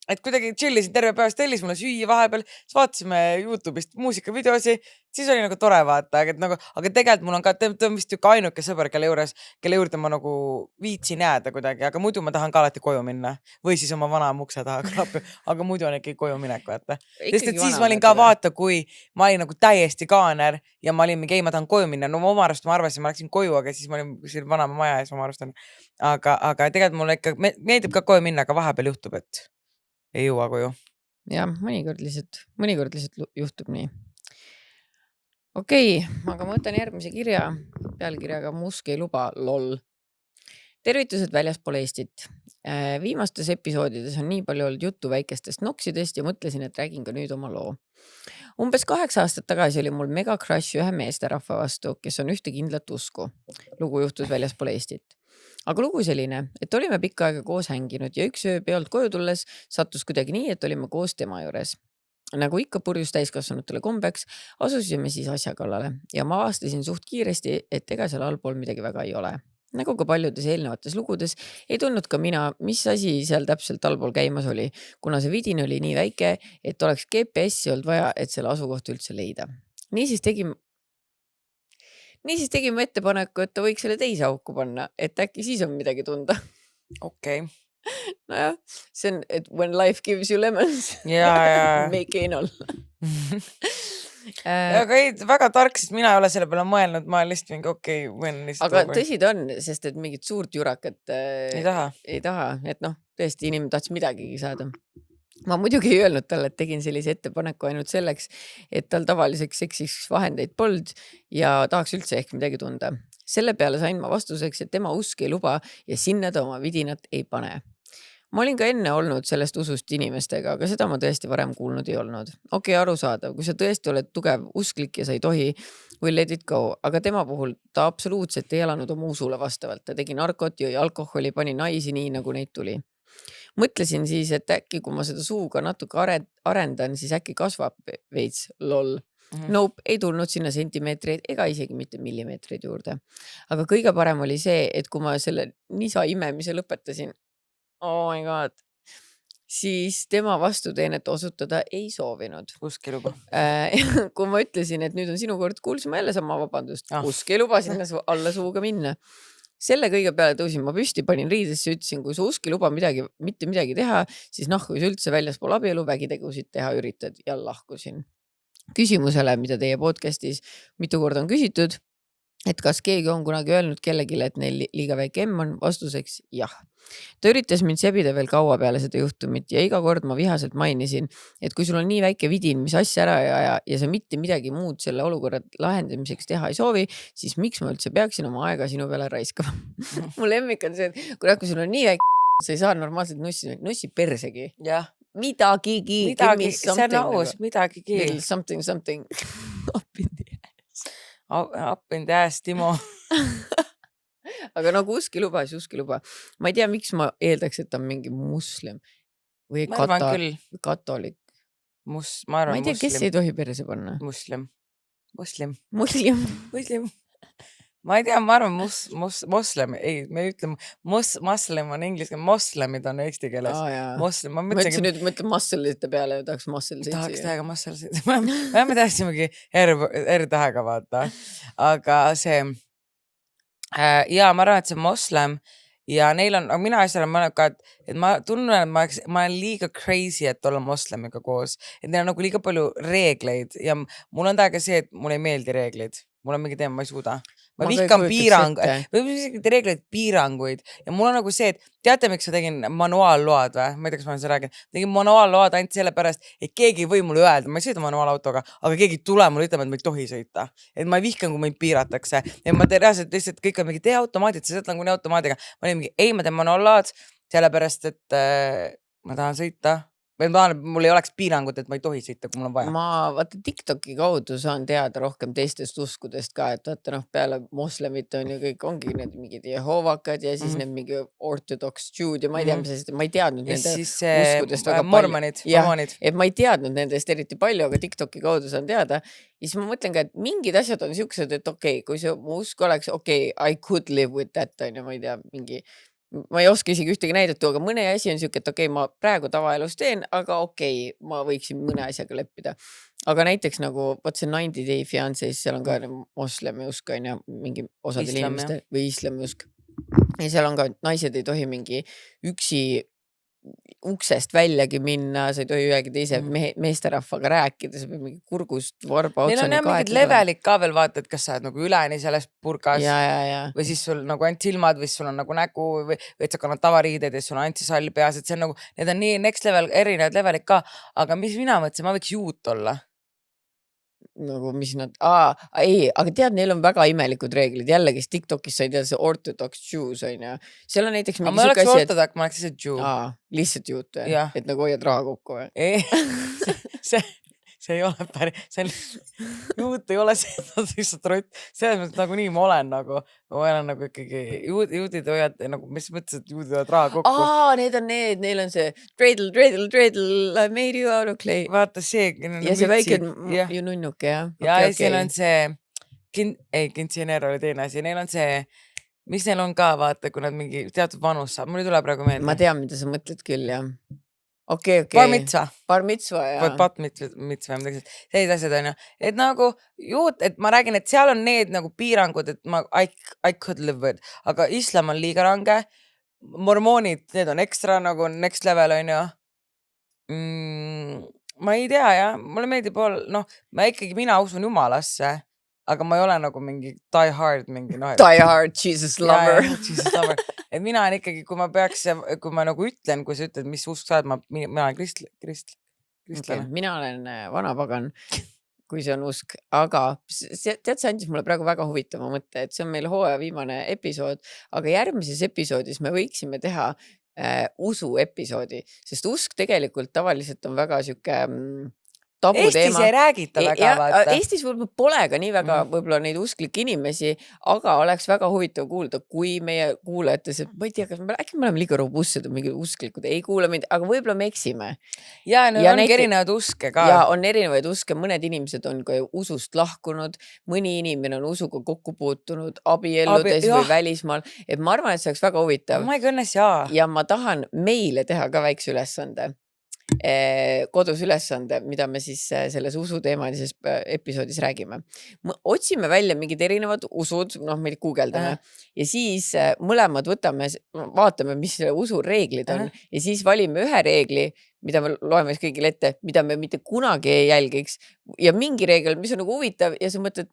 et kuidagi chillisin terve päevast, tellis mulle süüa vahepeal, siis vaatasime YouTube'ist muusikavideosi, siis oli nagu tore vaata, aga tegelikult mul on ka, ta on vist ka ainuke sõber, kelle juurde ma nagu viitsin jääda kuidagi, aga muidu ma tahan ka alati koju minna või siis oma vana mukse taha klappi, aga muidu on ikkagi koju minek, vaata. Sest et siis ma olin ka vaata, kui ma olin nagu täiesti kaaner ja ma olin mingi, ei, ma tahan koju minna, no ma oma arust ma arvasin, ma läksin koju, aga siis ma olin siin vanama maja ees, ma arust on. Aga tegelikult mulle ikka meeldib ka koju minna, aga vahepeal juhtub, et ei jõua koju. Jah, mõnikord lihtsalt juhtub nii. Okei, aga ma võtan järgmise kirja pealkirjaga Musk ei luba, lol. Tervitused väljaspool Eestit. Viimastes episoodides on nii palju olnud juttu väikestest noksidest ja mõtlesin, et räägin ka nüüd oma loo. Umbes 8 aastat tagasi oli mul mega crush ühe meesterahva vastu, kes on ühte kindlat usku. Lugu juhtus väljaspool Eestit. Aga lugu selline, et olime pikka aega koos hänginud ja üks öö peolt koju tulles sattus kuidagi nii, et olime koos tema juures. Nagu ikka purjus täiskasvanutele kombeks, asusime siis asja kallale ja ma avastasin suht kiiresti, et ega seal allpool midagi väga ei ole. Nagu ka paljudes eelnevates lugudes ei tundnud ka mina, mis asi seal täpselt allpool käimas oli, kuna see vidin oli nii väike, et oleks GPS-i olnud vaja, et selle asukohta üldse leida. Niisiis tegime ettepaneku, et ta võiks selle teise auku panna, et äkki siis on midagi tunda. Okei. Nojah, see on, et when life gives you lemons, make anal. Aga ei, väga tark, sest mina ei ole selle peale mõelnud, ma lihtsalt mingi okei, võin lihtsalt. Aga tõsi ta on, sest et mingit suurt jurakat ei taha, et noh, tõesti inimene tahtis midagigi saada. Ma muidugi ei öelnud talle, et tegin sellise ettepaneku ainult selleks, et tal tavaliseks seksiks vahendeid polnud ja tahaks üldse ehk midagi tunda. Selle peale sain ma vastuseks, et tema usk ei luba ja sinna ta oma vidinat ei pane. Ma olin ka enne olnud sellest usust inimestega, aga seda ma tõesti varem kuulnud ei olnud. Okei, arusaadav, kui sa tõesti oled tugev usklik ja sa ei tohi, will let it go, aga tema puhul ta absoluutselt ei elanud oma usule vastavalt. Ta tegi narkot, jõi alkoholi, pani naisi nii, nagu neid tuli. Mõtlesin siis, et äkki kui ma seda suuga natuke arendan, siis äkki kasvab veits, lol. Nope, ei tulnud sinna sentimeetreid ega isegi mitte millimeetreid juurde. Aga kõige parem oli see, et kui ma selle nisa imemise lõpetasin, oh my god, siis tema vastuteenet osutada ei soovinud. Usk ei luba. Kui ma ütlesin, et nüüd on sinu kord, kuulsin ma jälle sama vabandust. Usk ei luba sinna alla suuga minna. Selle kõige peale tõusin ma püsti, panin riidesse, ütlesin, kui su usk ei luba mitte midagi teha, siis kui sa üldse väljaspool abielu vägitegusid teha üritad ja lahkusin. Küsimusele, mida teie podcastis mitu korda on küsitud, et kas keegi on kunagi öelnud kellegile, et neil liiga väike M on, vastuseks jah. Ta üritas mind sebida veel kaua peale seda juhtumit ja iga kord ma vihaselt mainisin, et kui sul on nii väike vidin, mis asja ära ja sa mitte midagi muud selle olukorra lahendamiseks teha ei soovi, siis miks ma üldse peaksin oma aega sinu peale raiskama? Mu lemmik on see, et kui sul on nii väike, sa ei saa normaalselt nussi persegi. Jah. Midagigi. See on aus, midagigi. Something. Up in the ass. Up in the ass, Timo. Aga usk ei luba, siis usk ei luba. Ma ei tea, miks ma eeldaks, et ta on mingi muslim või katolik. Ma arvan, ma ei tea, kes ei tohi perse panna. Muslim. Ma ei tea, ma arvan moslem. Ei, me ütleme moslem on inglise, moslemid on eesti keeles. Moslem. Ma ütlen musselite peale, tahaks mussel seitsi. Tahaks tähega mussel seitsi. Me tahtsimegi R-tähega vaata. Aga see ja ma arvan, et see moslem ja neil on, mina asjale ma olen ka, et ma tunnen, et ma olen liiga crazy, et olla moslemiga koos. Et neil on nagu liiga palju reegleid ja mul on täiega see, et mul ei meeldi reeglid. Mul on mingi teema, ma ei suuda. Ma vihkan piiranguid ja mul on nagu see, et teate, miks ma tegin manuaalload või? Ma ei tea, kas ma olen seda rääkinud. Tegin manuaalload ainult selle pärast, et keegi ei või mulle öelda, ma ei sõida manuaalautoga, aga keegi tule mulle ütlema, et ma ei tohi sõita. Et ma vihkan, kui meid piiratakse. Ja ma reaalselt lihtsalt kõik on mingi, tee automaadid, sa sõidad nagu nii automaadiga. Ma olin mingi, ei, ma teen manuaalload sellepärast, et ma tahan sõita. Või ma tahan, et mul ei oleks piirangut, et ma ei tohi sõita, kui mul on vaja. Ma vaata TikToki kaudu saan teada rohkem teistest uskudest ka, et vaata peale moslemit on ju kõik, ongi need mingid jehovakad ja siis need mingi ortodoks Juud ja ma ei tea, ma ei teadnud nende uskudest väga mormonid. Et ma ei teadnud nendest eriti palju, aga TikToki kaudu saan teada. Ja siis ma mõtlen ka, et mingid asjad on siuksed, et okei, kui see mu usk oleks, okei, I could live with that, on ju, ma ei tea, ma ei oska isegi ühtegi näidet tuua, aga mõne asi on siuke, et okei, ma praegu tavaelus teen, aga okei, ma võiksin mõne asjaga leppida. Aga näiteks nagu, võt see 90 Day Fiance's, seal on ka moslemi usk, on ju, mingi osadel inimestel või islami usk. Ja seal on ka, naised ei tohi mingi üksi uksest väljagi minna, sa ei tohi ühegi teise meesterahvaga rääkida, sa peab mingi kurgust varba otsani kaetud. Neil on mingid levelik ka veel vaata, et kas sa oled nagu üleni selles purgas või siis sul nagu ainult silmad või sul on nagu nägu või et sa kannad tavariideid ja sul on ainult see sall peas, et see on nagu, need on nii next level, erinevad levelik ka, aga mis mina mõtlesin, ma võiks juut olla. Nagu mis nad, ei, aga tead, neil on väga imelikud reeglid, jällegi TikTokis sa ei tea, see ortodoks Jews on ju, seal on näiteks mingi ma oleks ortodak, ma oleks lihtsalt Jew. Lihtsalt juut või? Et nagu hoiad raha kokku või? Ei, see ei ole päris, juut ei ole lihtsalt rott, selles mõttes nagu nii ma olen nagu, ma olen nagu ikkagi, juudid hoiad, nagu mis mõttes, et juudid hoiad raha kokku? Need on need, neil on see dreidel, I made you out of clay. Vaata see. Ja see väike ju nunnuke, jah. Ja seal on see, kintsioneer oli teine asi, neil on see, mis neil on ka, vaata, kui nad mingi teatud vanus saab, mul ei tule praegu meelde. Ma tean, mida sa mõtled küll, jah. Okay. Bar mitzva, jah. Või pat mitzva, sellised asjad on ju. Et nagu juut, et ma räägin, et seal on need nagu piirangud, et I could live with, aga islam on liiga range, mormoonid, need on ekstra nagu next level on ju. Ma ei tea, jah, mulle meeldib mina usun jumalasse, aga ma ei ole nagu mingi die hard mingi Die hard Jesus lover. Jesus lover. Et mina on ikkagi, kui ma nagu ütlen, kui sa ütled, mis usk sa oled, mina olen kristlane. Mina olen vanapagan, kui see on usk, aga tead, see andis mulle praegu väga huvitava mõtte, et see on meil hooaja viimane episood, aga järgmises episoodis me võiksime teha usu episoodi, sest usk tegelikult tavaliselt on väga siuke Eestis ei räägita väga, vaata. Eestis võib-olla pole ka nii väga võib-olla neid usklikke inimesi, aga oleks väga huvitav kuulda, kui meie kuulajates, et ma ei tea, äkki me oleme liiga robustsed, mingi usklikud ei kuule mind, aga võib-olla me eksime. Ja ongi erinevaid uske ka. Ja on erinevaid uske, mõned inimesed on ka usust lahkunud, mõni inimene on usuga kokku puutunud abielludes või välismaal, et ma arvan, et see oleks väga huvitav. My goodness, jaa. Ja ma tahan meile teha ka väikse ülesande. Kodus ülesande, mida me siis selles usuteemalises episoodis räägime. Otsime välja mingid erinevad usud, meil guugeldame ja siis mõlemad vaatame, mis selle usu reeglid on ja siis valime ühe reegli, mida me loeme kõigile ette, mida me mitte kunagi ei jälgiks ja mingi reegel, mis on nagu huvitav ja sa mõtled,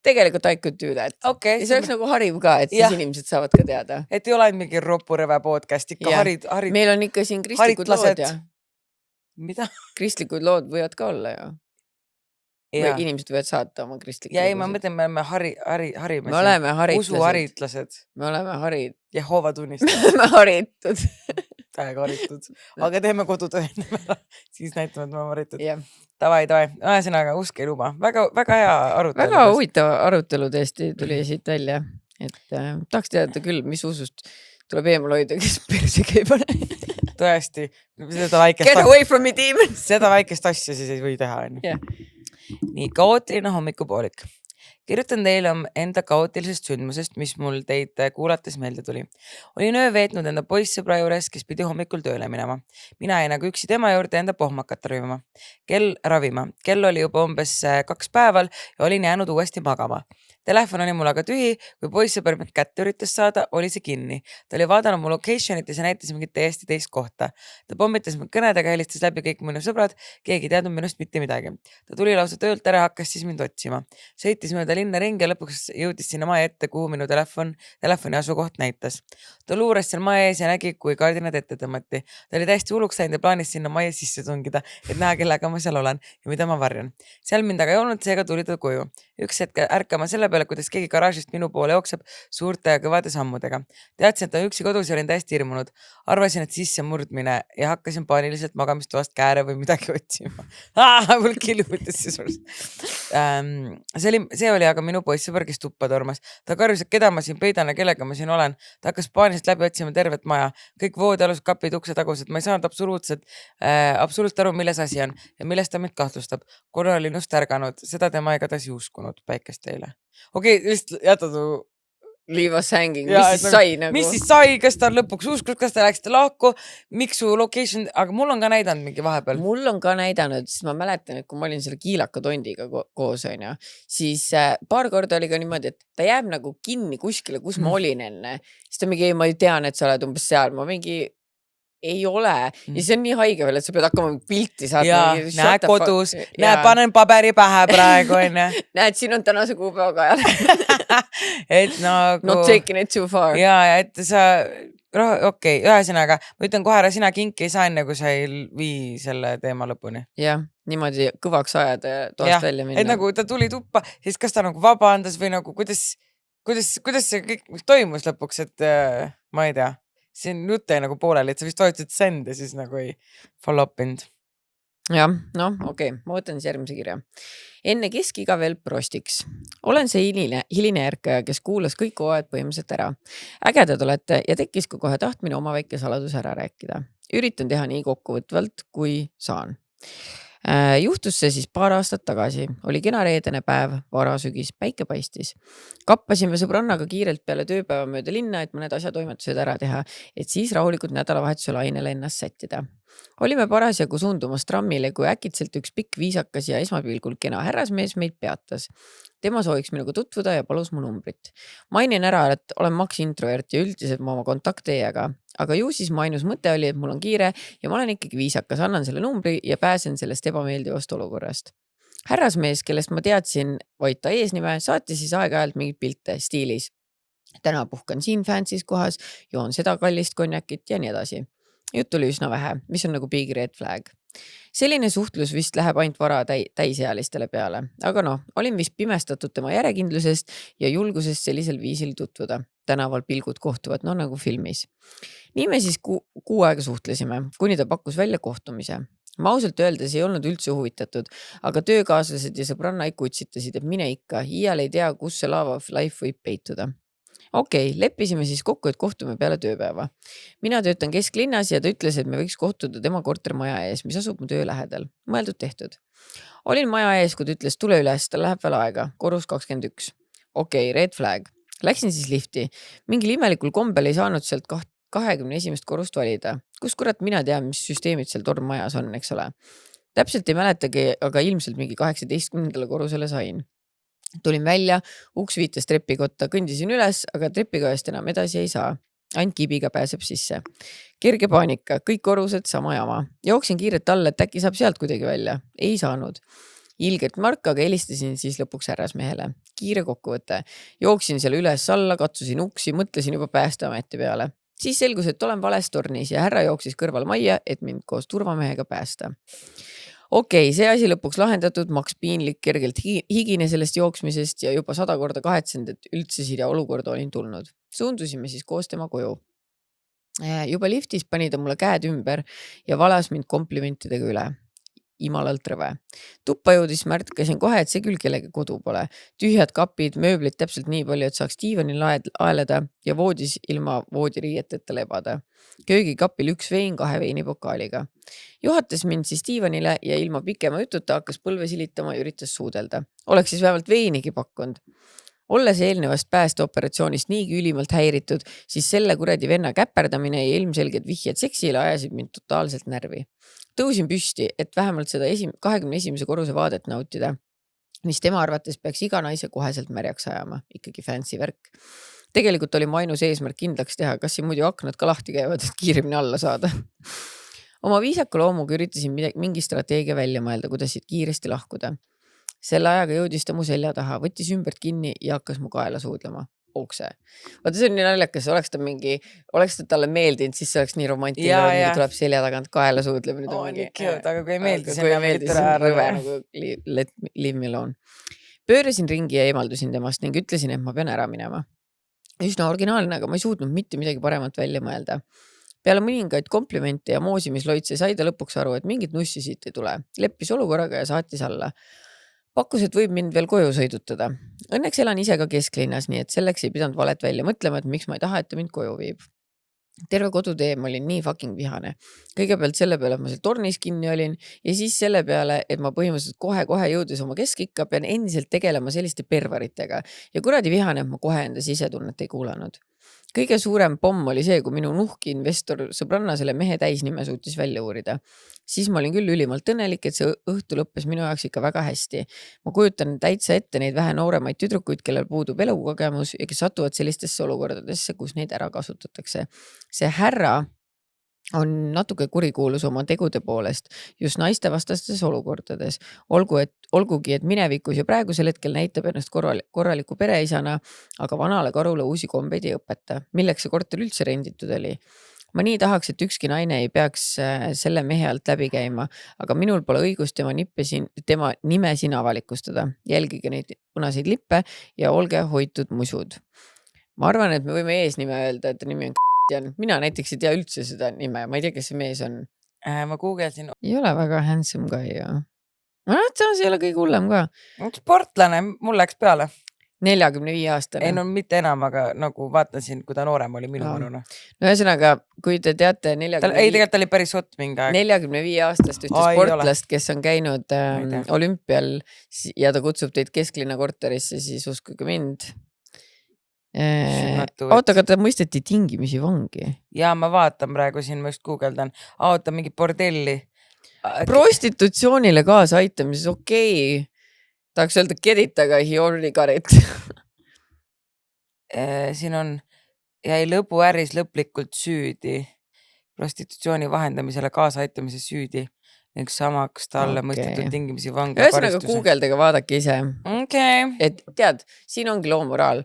tegelikult I could do that. Okay, ja see oleks nagu hariv ka, et siis inimesed saavad ka teada. Et ei ole mingi ropureve podcast, ikka harid. Meil on ikka siin kristlikud lood ja mida? Kristlikud lood võivad ka olla ja. Või inimesed võivad saata oma kristlikud. Ja ei, ma mõtlen, me oleme harimesid. Me oleme haritlased. Usuharitlased. Me oleme harid. Jehova tunnistajad. Me haritud. Täiega haritud. Aga teeme kodutöö enne. Siis näitame, et me oleme haritud. Yeah. Tavai. Ühesõnaga, usk ei luba. Väga hea arutelu. Väga huvitav arutelu tõesti tuli siit välja. Et tahaks teada küll, mis usust tuleb eemal hoida, kes persega ei pane. Tõesti. Get away from me, demon! Seda väikest asja siis ei või teha. Yeah. Nii, kaootiline hommikupoolik. Kirjutan teile enda kaootilisest sündmusest, mis mul teid kuulates meelde tuli. Olin öö veetnud enda poissõbra juures, kes pidi hommikul tööle minema. Mina jäin aga üksi tema juurde enda pohmakat ravima. Kell oli juba umbes 2 päeval ja olin jäänud uuesti magama. Telefon oli mul aga tühi, kui poissõber mind kätte üritas saada, oli see kinni. Ta oli vaadanud mu locationit ja see näitas mingit täiesti teist kohta. Ta pommitas mind kõnedega, helistas läbi kõik minu sõbrad, keegi ei teadnud minust mitte midagi. Ta tuli lausa töölt ära, hakkas siis mind otsima. Sõitis mööda linna ringi ja lõpuks jõudis sinna maja ette, kuhu minu telefoni asukoht näitas. Ta luuras seal maja ees ja nägi, kui kardinad ette tõmmati. Ta oli täiesti hulluks läinud ja plaanis sinna maja sisse tungida, et näha, kellega ma seal olen ja mida ma varjan. Seal mind aga ei olnud, seega tuli ta koju. Üks hetk ärkama selle peale, kuidas keegi garaažist minu poole jookseb suurte ja kõvade sammudega. Teadsin, et ta üksi kodus ja olin täiesti hirmunud. Arvasin, et sisse murdmine ja hakkasin paaniliselt magamistoast kääre või midagi otsima. Mul killutas sisuliselt. See oli aga minu poissõber, kes tuppa tormas. Ta karjus, et keda ma siin peidan ja kellega ma siin olen. Ta hakkas paaniliselt läbi otsima tervet maja. Kõik voodialused kapid, ukse tagused. Ma ei saanud absoluutselt aru, milles asi on ja millest ta mind kahtlustab. Kuna olin just ärganud, seda tema igatahes ei uskunud. Päikest teile. Okei, lihtsalt jätad leave us hanging. Mis siis sai, kas ta lõpuks uskus, kas ta läksite lahku, miks su location, aga mul on ka näidanud mingi vahepeal. Mul on ka näidanud, sest ma mäletan, et kui ma olin selle kiilaka tondiga koos, siis paar korda oli ka niimoodi, et ta jääb nagu kinni kuskile, kus ma olin enne. Siis ta mingi, ma ei tean, et sa oled umbes seal, ma mingi ei ole. Ja see on nii haige veel, et sa pead hakkama pilti saada. Ja, näe kodus, näe panen paberi pähe praegu. Näed, siin on tänase kuupäevaga ajal. Et nagu... Not taking it too far. Ja, et sa... Okei, ühesõnaga, ma ütlen kohe ära, sina kinki ei saa enne, kui sa ei vii selle teema lõpuni. Jah, niimoodi kõvaks ajada ja toast välja minna. Et nagu ta tuli tuppa, siis kas ta nagu vabandas või nagu kuidas see kõik toimus lõpuks, et ma ei tea. Siin jutt jäi nagu pooleli, et sa vist hoidsid send ja siis nagu ei follow up ind. Jah, okei, ma võtan siis järgmise kirja. Enne keskiga veel prostiks. Olen see hiline ärkaja, kes kuulas kõik hooajad põhimõtteliselt ära. Ägedad olete ja tekkis ka kohe tahtmine oma väike saladus ära rääkida. Üritan teha nii kokkuvõtvalt, kui saan. Juhtus see siis paar aastat tagasi. Oli kena reedene päev, varasügis, päike paistis. Kappasime sõbrannaga kiirelt peale tööpäeva mööda linna, et mõned asjatoimetused ära teha, et siis rahulikult nädalavahetuse lainele ennast sättida. Olime parasjagu suundumas trammile, kui äkitselt üks pikk viisakas ja esmapilgul kena härrasmees meid peatas. Tema sooviks minuga tutvuda ja palus mu numbrit. Mainin ära, et olen Max introvert ja üldiselt ma oma kontakte ei jaga. Aga ju siis mu ainus mõte oli, et mul on kiire ja ma olen ikkagi viisakas, annan selle numbri ja pääsen sellest ebameeldivast olukorrast. Härrasmees, kellest ma teadsin vaid ta eesnime, saatis siis aeg-ajalt mingid pilte stiilis. Täna puhkan siin fancy's kohas, joon seda kallist konjakit ja nii edasi. Jutt oli üsna vähe, mis on nagu big red flag. Selline suhtlus vist läheb ainult vara täisealistele peale, aga olin vist pimestatud tema järjekindlusest ja julgusest sellisel viisil tutvuda. Tänaval pilgud kohtuvad, nagu filmis. Nii me siis kuu aega suhtlesime, kuni ta pakkus välja kohtumise. Ma ausalt öeldes ei olnud üldse huvitatud, aga töökaaslased ja sõbranna ikka utsitasid, et mine ikka, iial ei tea, kus see lava of life võib peituda. Okei, leppisime siis kokku, et kohtume peale tööpäeva. Mina töötan kesklinnas ja ta ütles, et me võiks kohtuda tema kortermaja ees, mis asub mu töö lähedal. Mõeldud tehtud. Olin maja ees, kui ta ütles, tule üles, tal läheb veel aega. Korrus 21. Okei, red flag. Läksin siis lifti. Mingil imelikul kombel ei saanud sealt 21. korrust valida. Kus kurat mina tean, mis süsteemid seal tornmajas on, eks ole. Täpselt ei mäletagi, aga ilmselt mingi 18. korrusele sain. Tulin välja, uks viitas trepikotta, kõndisin üles, aga trepikojast enam edasi ei saa. Ainult kibiga pääseb sisse. Kerge paanika, kõik korrused sama jama. Jooksin kiirelt alla, et äkki saab sealt kuidagi välja. Ei saanud. Ilgelt mark, aga helistasin siis lõpuks härrasmehele. Kiire kokkuvõte. Jooksin seal üles alla, katsusin uksi, mõtlesin juba Päästeameti peale. Siis selgus, et olen vales tornis ja härra jooksis kõrval majja, et mind koos turvamehega päästa. Okei, see asi lõpuks lahendatud, maks piinlik, kergelt higine sellest jooksmisest ja juba 100 korda kahetsenud, et üldse siia olukorda olin tulnud. Suundusime siis koos tema koju. Juba liftis pani ta mulle käed ümber ja valas mind komplimentidega üle. Imalalt rõve. Tuppa jõudis märkasin kohe, et see küll kellegi kodu pole. Tühjad kapid, mööblid täpselt nii palju, et saaks diivanil aeleda ja voodis ilma voodiriieteta lebada. Köögikapil 1 vein 2 veinipokaaliga. Juhatas mind siis diivanile ja ilma pikema jututa hakkas põlve silitama ja üritas suudelda. Oleks siis vähemalt veinigi pakkunud. Olles eelnevast päästeoperatsioonist niigi ülimalt häiritud, siis selle kuradi venna käperdamine ja ilmselged vihjed seksile ajasid mind totaalselt närvi. Tõusin püsti, et vähemalt seda 21. korruse vaadet nautida, mis tema arvates peaks iga naise koheselt märjaks ajama. Ikkagi fancy värk. Tegelikult oli mu ainus eesmärk kindlaks teha, kas siin muidu aknad ka lahti käivad, et kiiremini alla saada. Oma viisaka loomuga üritasin mingi strateegia välja mõelda, kuidas siit kiiresti lahkuda. Selle ajaga jõudis ta mu selja taha, võttis ümbert kinni ja hakkas mu kaela suudlema. Okse. Vaata, see on nii naljakas, oleks ta talle meeldinud, siis see oleks nii romantiline, tuleb selja tagant kaela suudlema. Aga kui ei meeldi, siis rõve nagu leave me alone. Pöörasin ringi ja eemaldusin temast ning ütlesin, et ma pean ära minema. Üsna originaalne, aga ma ei suutnud mitte midagi paremat välja mõelda. Peale mõningaid komplimente ja moosimisloitse sai ta lõpuks aru, et mingit nussi siit ei tule. Leppis olukorraga ja saatis alla. Pakkus, et võib mind veel koju sõidutada. Õnneks elan ise ka kesklinnas, nii et selleks ei pidanud valet välja mõtlema, et miks ma ei taha, et ta mind koju viib. Terve kodutee ma olin nii fucking vihane. Kõigepealt selle peale, et ma seal tornis kinni olin ja siis selle peale, et ma põhimõtteliselt kohe jõudes oma keskikka pean endiselt tegelema selliste pervaritega ja kuradi vihane, et ma kohe enda sisetunnet ei kuulanud. Kõige suurem pomm oli see, kui minu nuhki investor sõbranna selle mehe täisnime suutis välja uurida. Siis ma olin küll ülimalt õnnelik, et see õhtu lõppes minu jaoks ikka väga hästi. Ma kujutan täitsa ette neid vähe nooremaid tüdrukuid, kellel puudub elukogemus ja kes satuvad sellistesse olukordadesse, kus neid ära kasutatakse. See härra on natuke kurikuulus oma tegude poolest just naistevastastes olukordades. Olgugi, et minevikus ja praegusel hetkel näitab ennast korraliku pereisana, aga vanale karule uusi kombeid ei õpeta. Milleks see korter üldse renditud oli? Ma nii tahaks, et ükski naine ei peaks selle mehe alt läbi käima, aga minul pole õigust tema nime siin avalikustada. Jälgige neid punaseid lippe ja olge hoitud musud. Ma arvan, et me võime eesnime öelda, et nimi on mina näiteks ei tea üldse seda nime, ma ei tea, kes see mees on. Ma googlesin. Ei ole väga handsome ka ju. See ei ole kõige hullem ka. Sportlane, mul läks peale. 45 aastane. Ei, no mitte enam, aga nagu vaatasin, kui ta noorem oli minu vanuna. No ühesõnaga, kui te teate tegelikult oli päris hot mingi aeg. 45 aastast ühte sportlast, kes on käinud olümpial ja ta kutsub teid kesklinna korterisse, siis uskuge mind. Oota, aga ta mõisteti tingimisi vangi. Ja ma vaatan praegu siin, ma just guugeldan. Oota, mingi bordelli. Prostitutsioonile kaasa aitamises, okei. Tahaks öelda keditaga he already got it. Siin on jäi lõbuäris lõplikult süüdi. Prostitutsiooni vahendamisele kaasa aitamises süüdi. Ning samaks talle mõistetud tingimisi vangi. Ühesõnaga guugeldage, vaadake ise. Et tead, siin ongi loomoraal.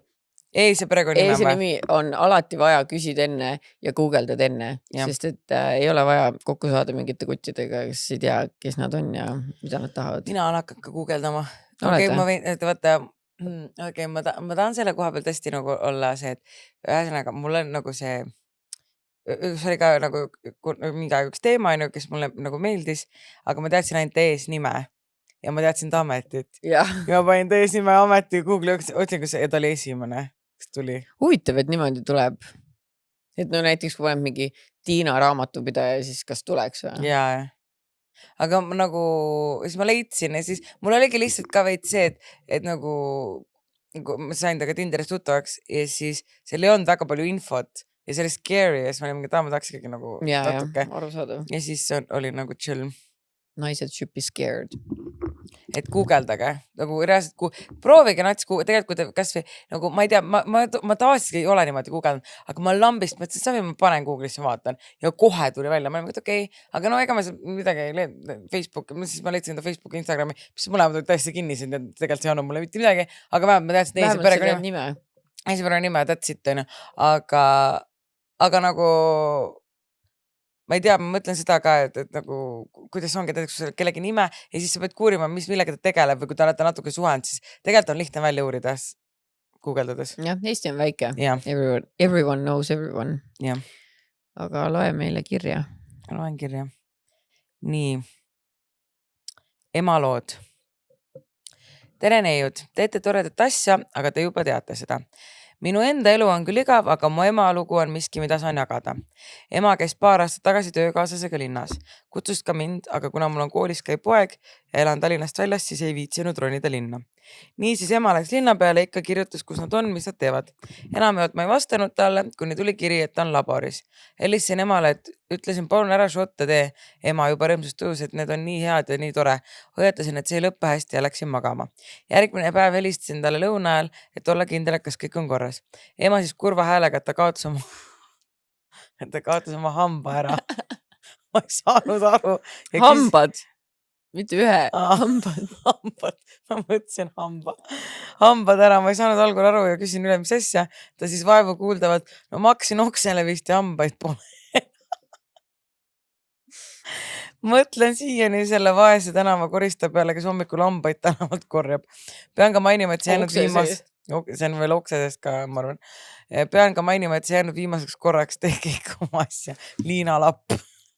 Eelse nimi on alati vaja küsida enne ja guugeldad enne, sest et ei ole vaja kokku saada mingite kuttidega, kes ei tea, kes nad on ja mida nad tahavad. Mina olen hakanud ka guugeldama. Ma võin, et vaata, ma tahan selle koha peal tõesti nagu olla see, et ühesõnaga mul on nagu see see oli ka nagu mingi aeg üks teema, kes mulle nagu meeldis, aga ma teadsin ainult eesnime ja ma teadsin ta ametit. jah. Ja ma panin ta eesnime ameti Google'i otsingusse ja ta oli esimene, kes tuli. Huvitav, et niimoodi tuleb. Et no näiteks kui paneb mingi Tiina raamatupidaja, siis kas tuleks või? Jaa. Aga nagu, siis ma leidsin ja siis mul oligi lihtsalt ka veits see, et nagu ma sain taga Tinderist tuttavaks ja siis seal ei olnud väga palju infot ja see oli scary ja siis ma olin mingi, ma tahaks ikkagi nagu natuke. Arusaadav. Ja siis oli nagu chill. Naised should be scared. Et guugeldage, nagu reaalselt, proovige nats, tegelikult kui te kasvõi, nagu ma ei tea, ma tavaliselt ei ole niimoodi guugeldanud, aga ma lambist mõtlesin, sabi ma panen Google'isse vaatan ja kohe tuli välja, ma olin mõtlesin, okei, aga no ega ma midagi ei leidnud, Facebooki, siis ma leidsin enda Facebooki, Instagrami, mis mõlemad olid täiesti kinnisid ja tegelikult see ei olnud mulle mitte midagi, aga vähemalt ma teadsin eesi perekonnanime, that's it, aga nagu ma ei tea, ma mõtlen seda ka, et nagu kuidas ongi, kui sa kellegi nime ja siis sa pead kuurima, millega ta tegeleb või kui ta olete natuke suhend, siis tegelikult on lihtne välja uurida guugeldades. Jah, Eesti on väike. Ja. Everyone knows everyone. Ja. Aga loe meile kirja. Loen kirja. Nii. Emalood. Tere neiud, teete toredat asja, aga te juba teate seda. Minu enda elu on küll igav, aga mu ema lugu on miski, mida saan jagada. Ema käis paar aastat tagasi töökaaslasega linnas. Kutsus ka mind, aga kuna mul on koolis käib poeg ja elan Tallinnast väljas, siis ei viitsinud ronida linna. Nii siis ema läks linna peale, ikka kirjutas, kus nad on, mis nad teevad. Enamjaolt ma ei vastanud talle, kuni tuli kiri, et ta on laboris. Helistasin emale, et ütlesin, palun ära šotte tee. Ema juba rõõmsust tõus, et need on nii head ja nii tore. Hoiatasin, et see ei lõppe hästi ja läksin magama. Järgmine päev helistasin talle lõuna ajal, et olla kindel, kas kõik on korras. Ema siis kurva häälega, et ta kaotas oma hamba ära. Ma ei saanud aru. Hambad. Mitte ühe. Hambad. Ma mõtlesin hambad ära. Ma ei saanud algul aru ja küsin üle, mis asja. Ta siis vaevu kuuldavad. No ma hakkasin oksele vist ja hambaid pole. Mõtlen siiani selle vaese tänava korista peale, kes hommikul hambaid tänavalt korjab. Pean ka mainima, et see jäänud see on veel oksesest ka, ma arvan. Pean ka mainima, et see jäänud viimaseks korraks tehke ikka oma asja. Liina Lapp.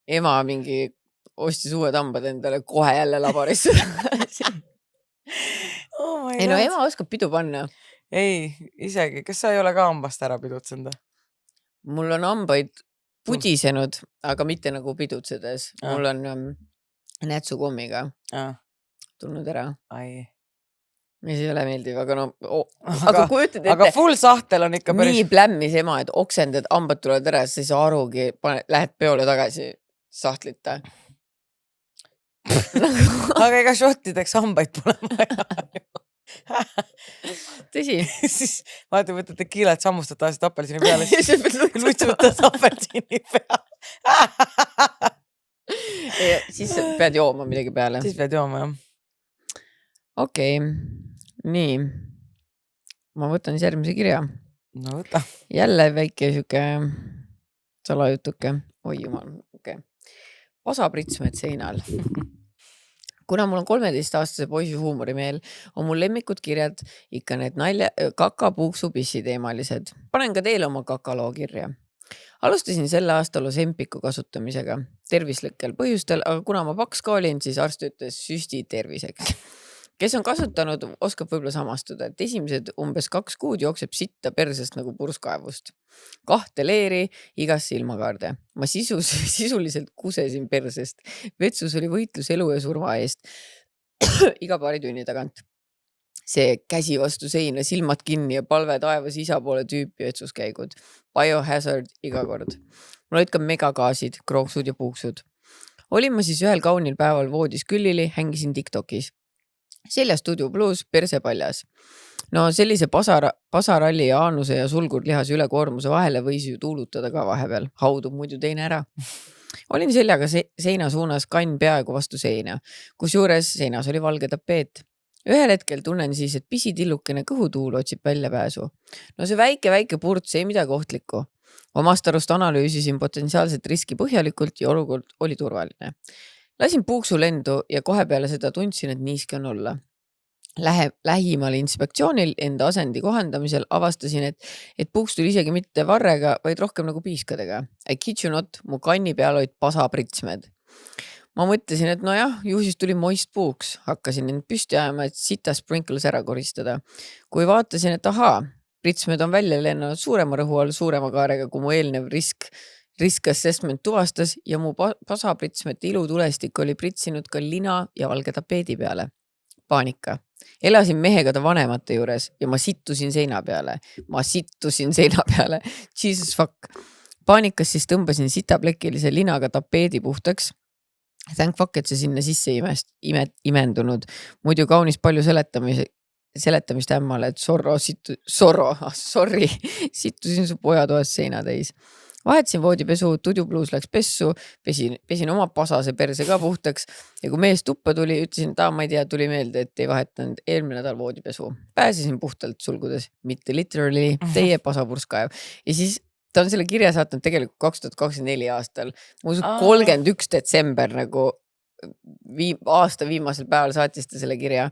Ema mingi ostis uued hambad endale kohe jälle laborisse. Ei no ema oskab pidu panna. Ei, isegi. Kas sa ei ole ka hambast ära pidutsenud? Mul on hambaid pudisenud, aga mitte nagu pidutsedes. Mul on nätsukommiga tulnud ära. Ai. Mis ei ole meeldiv, aga no aga kujutad ette. Aga full sahtel on ikka päris. Nii plämmis ema, et oksendad, hambad tulevad ära, siis sa arugi, lähed peole tagasi sahtlita. Aga ega šottideks hambaid pole vaja. Tõsi. Siis vaata, võtate kiilet sammustat aset apelsini peale, siis lutsutas apelsini peale. Siis pead jooma midagi peale. Siis pead jooma, jah. Okei. Nii. Ma võtan siis järgmise kirja. No võta. Jälle väike siuke salajutuke. Oi jumal, okei. Pasapritsmed seinal. Kuna mul on 13-aastase poisi huumorimeel, on mul lemmikud kirjad ikka need kaka, puuksu, pissi teemalised. Panen ka teile oma kakaloo kirja. Alustasin selle aasta Ozempiku kasutamisega tervislikel põhjustel, aga kuna ma paks ka olin, siis arst ütles süsti terviseks. Kes on kasutanud, oskab võib-olla samastuda, et esimesed umbes 2 kuud jookseb sitta persest nagu purskaevust. 2 leeri, igasse ilmakaarde. Ma sisuliselt kusesin persest. Vetsus oli võitlus elu ja surma eest. Iga paari tunni tagant. See käsi vastu seina, silmad kinni ja palve taevas isa poole tüüpi vetsuskäigud. Biohazard iga kord. Mul olid ka megagaasid, krooksud ja puuksud. Olin ma siis ühel kaunil päeval voodis küllili, hängisin TikTokis. Selja Studio Plus, perse paljas. No sellise pasaralli ja aanuse ja sulgurlihase ülekoormuse vahele võis ju tuulutada ka vahepeal. Haudub muidu teine ära. Olin seljaga seina suunas kann peaaegu vastu seina, kus juures seinas oli valge tapeet. Ühel hetkel tunnen siis, et pisitillukene kõhutuul otsib väljapääsu. No see väike purts ei midagi ohtlikku. Omast arust analüüsisin potentsiaalset riski põhjalikult ja olukord oli turvaline. Lasin puuksu lendu ja kohe peale seda tundsin, et niiski on olla. lähimal inspektsioonil enda asendi kohandamisel avastasin, et puuks tuli isegi mitte varrega, vaid rohkem nagu piiskadega. I kid you not, mu kanni peal olid pasapritsmed. Ma mõtlesin, et nojah, ju siis tuli moist puuks. Hakkasin end püsti ajama, et sita sprinkles ära koristada. Kui vaatasin, et ahaa, pritsmed on välja lennanud suurema rõhu all suurema kaarega, kui mu eelnev risk assessment tuvastas ja mu pasapritsmete ilutulestik oli pritsinud ka lina ja valge tapeedi peale. Paanika. Elasin mehega ta vanemate juures ja ma sittusin seina peale. Jesus fuck. Paanikas siis tõmbasin sitaplekilise linaga tapeedi puhtaks. Thank fuck, et see sinna sisse imendunud. Muidu kaunis palju seletamist ämmale, et sittusin su pojatoas seina täis. Vahetasin voodipesu, tudjupluus läks pessu, pesin oma pasase perse ka puhtaks ja kui mees tuppa tuli, ütlesin, et ma ei tea, tuli meelde, et ei vahetanud eelmine nädal voodipesu. Pääsesin puhtalt sulgudes, mitte literally, teie pasapurskaev. Ja siis ta on selle kirja saatnud tegelikult 2024 aastal. Ma usun 31 detsember nagu aasta viimasel päeval saatis ta selle kirja.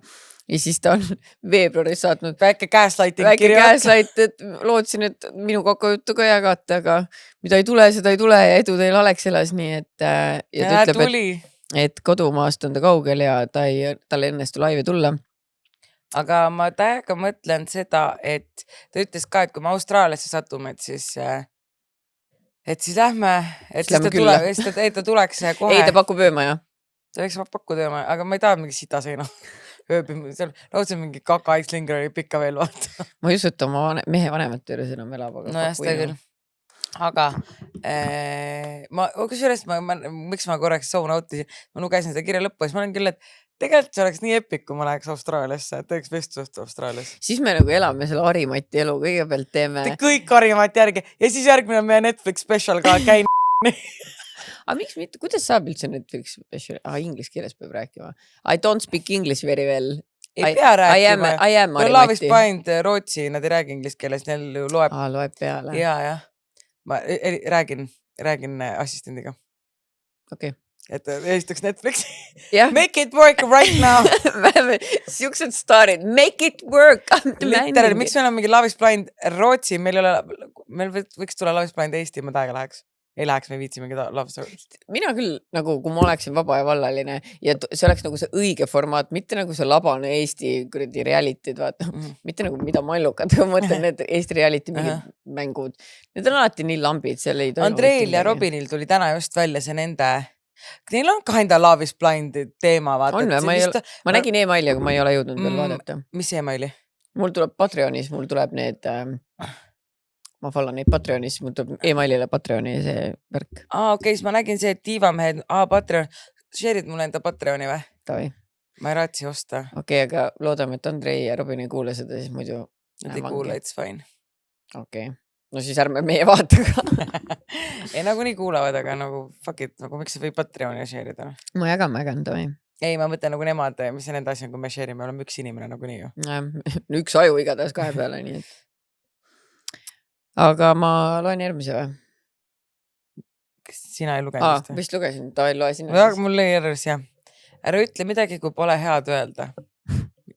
Ja siis ta on veebruaris saatnud väike gaslighting kirja. Et lootsin, et minu kokojuttu ka jagata, aga mida ei tule, seda ei tule ja edu teil Alexelas, nii et ja ta ütleb, et kodumaast on ta kaugel ja tal õnnestu laivi tulla. Aga ma täiega mõtlen seda, et ta ütles ka, et kui me Austraaliasse satume, et siis lähme, et siis ta tuleks kohe. Ei, ta pakub öömaja. Ta võiks pakkuda öömaja, aga ma ei taha mingi sita seina. Seal laudse mingi kaka-X-Linger pikka veel vaata. Ma ei usu, et oma mehe vanemate juures enam elab. No jah, seda küll. Aga miks ma korraks zone out'isin, ma lugesin seda kirja lõppu ja siis ma olen küll, et tegelikult see oleks nii epic, kui ma läheks Austraaliasse, et teeks vestlust Austraalias. Siis me nagu elame selle Harimati elu, kõigepealt teeme. Kõik Harimati järgi ja siis järgmine on meie Netflix special ka käin. Aga miks mitte, kuidas saab üldse Netflix special? Inglis keeles peab rääkima. I don't speak English very well. Ei pea rääkima. I am Harimati. Love is Blind Rootsi, nad ei räägi inglis keeles, neil loeb. Loeb peale. Ja. Ma räägin assistendiga. Okei. Et esitaks Netflixi. Yeah. Make it work right now. Siuksed staarid. Make it work. Literally, miks meil on mingi Love is Blind Rootsi, meil võiks tulla Love is Blind Eesti, ma täiega läheks. Ei läheks, me viitsi mingi Love Story. Mina küll, nagu kui ma oleksin vaba ja vallaline ja see oleks nagu see õige formaat, mitte nagu see labane Eesti realitid, vaata. Mitte nagu mida mallukad, ma mõtlen need Eesti reality mingid mängud. Need on alati nii lambid. Andreil ja Robinil tuli täna just välja see nende... Neil on ka enda Love is Blind teema, vaata. On või? Ma nägin emaili, aga ma ei ole jõudnud veel vaadata. Mis emaili? Mul tuleb Patreonis, mul tuleb need... Ma follow neid Patreonis, mul tuleb emailile Patreoni see värk. Okei, siis ma nägin see, et diivamehed, Patreon, share'id mulle enda Patreoni või? Tavi. Ma ei raatsi osta. Okei, aga loodame, et Andrei ja Robin ei kuule seda, siis muidu... Nad ei kuule, it's fine. Okei. No siis ärme meie vaata ka. Ei, nagu nii kuulavad, aga nagu fuck it, nagu miks see või Patreoni share'ida? Ma jagan, Tavi. Ei, ma mõtlen nagu nemad, mis see nende asja on, kui me share'ime, oleme üks inimene nagu nii ju. Üks aju igatahes kahe peale, nii et... Aga ma loen järgmise või? Kas sina ei lugenud? Vist lugesin, ta ei loe sinna. Ja, mul lõi järjus, jah. Ära ütle midagi, kui pole head öelda.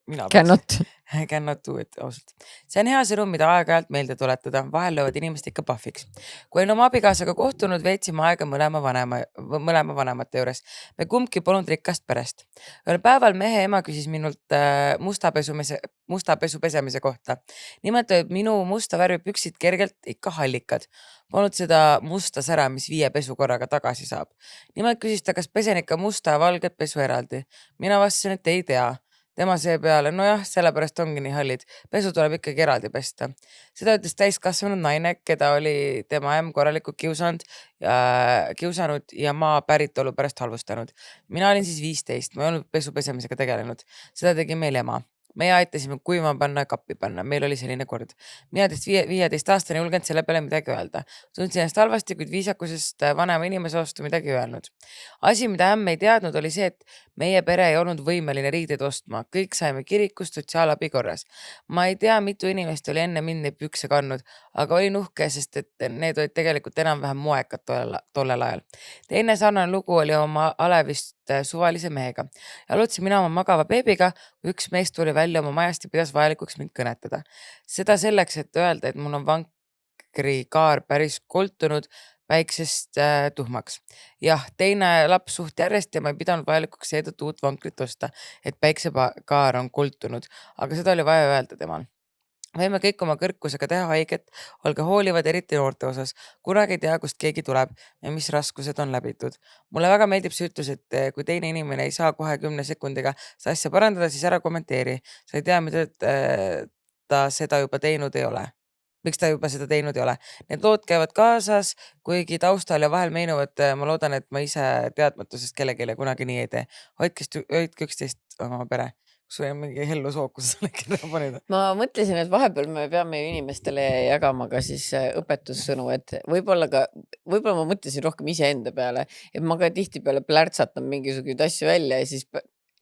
Cannot do it, ausalt. See on hea sõnum, mida aeg-ajalt meelde tuletada. Vahel löövad inimest ikka pahviks. Kui olen oma abikaasaga kohtunud, veetsime aega mõlema vanemate juures. Me kumbki polnud rikast perest. Ühel päeval mehe ema küsis minult musta pesu pesemise kohta. Nimelt olid minu musta värvi püksid kergelt ikka hallikad. Polnud seda musta sära, mis 5 pesu korraga tagasi saab. Nimelt küsis ta, kas pesen ikka musta ja valget pesu eraldi. Mina vastasin, et ei tea. Tema see peale, nojah, sellepärast ongi nii hallid. Pesu tuleb ikkagi eraldi pesta. Seda ütles täiskasvanud naine, keda oli tema korralikult kiusanud ja maa päritolu pärast halvustanud. Mina olin siis 15, ma ei olnud pesu pesemisega tegelenud. Seda tegi meil ema. Meie aitasime kuivama panna ja kappi panna. Meil oli selline kord. Mina 15 aastane julgenud selle peale midagi öelda. Tundsin ennast halvasti, kuid viisakusest vanema inimese vastu midagi öelnud. Asi, mida ämm ei teadnud, oli see, et meie pere ei olnud võimeline riideid ostma. Kõik saime kirikust sotsiaalabi korras. Ma ei tea, mitu inimest oli enne mind neid pükse kandnud, aga olin uhke, sest et need olid tegelikult enam-vähem moekad tollel ajal. Teine sarnane lugu oli oma Alevist suvalise mehega. Ja aloitasin mina oma magava beebiga, kui üks mees tuli välja oma majast ja pidas vajalikuks mind kõnetada. Seda selleks, et öelda, et mul on vankrikaar päris koltunud päiksest tuhmaks. Jah, teine laps suht järjest ja ma ei pidanud vajalikuks seetõttu uut vankrit osta, et päiksekaar on koltunud, aga seda oli vaja öelda temal. Võime kõik oma kõrkusega teha haiget, olge hoolivad eriti noorte osas. Kunagi ei tea, kust keegi tuleb ja mis raskused on läbitud. Mulle väga meeldib see ütlus, et kui teine inimene ei saa kohe 10 sekundiga see asja parandada, siis ära kommenteeri. Sa ei tea, mida ta seda juba teinud ei ole. Miks ta juba seda teinud ei ole. Need lood käivad kaasas, kuigi taustal ja vahel meenuvad, ma loodan, et ma ise teadmatusest kellegile kunagi nii ei tee. Hoidke üksteist oma pere. Sul on mingi hellu sookus kirja panida. Ma mõtlesin, et vahepeal me peame inimestele jagama ka siis õpetussõnu, et võib-olla ma mõtlesin rohkem iseenda peale, et ma ka tihti peale plärtsatan mingisuguseid asju välja ja siis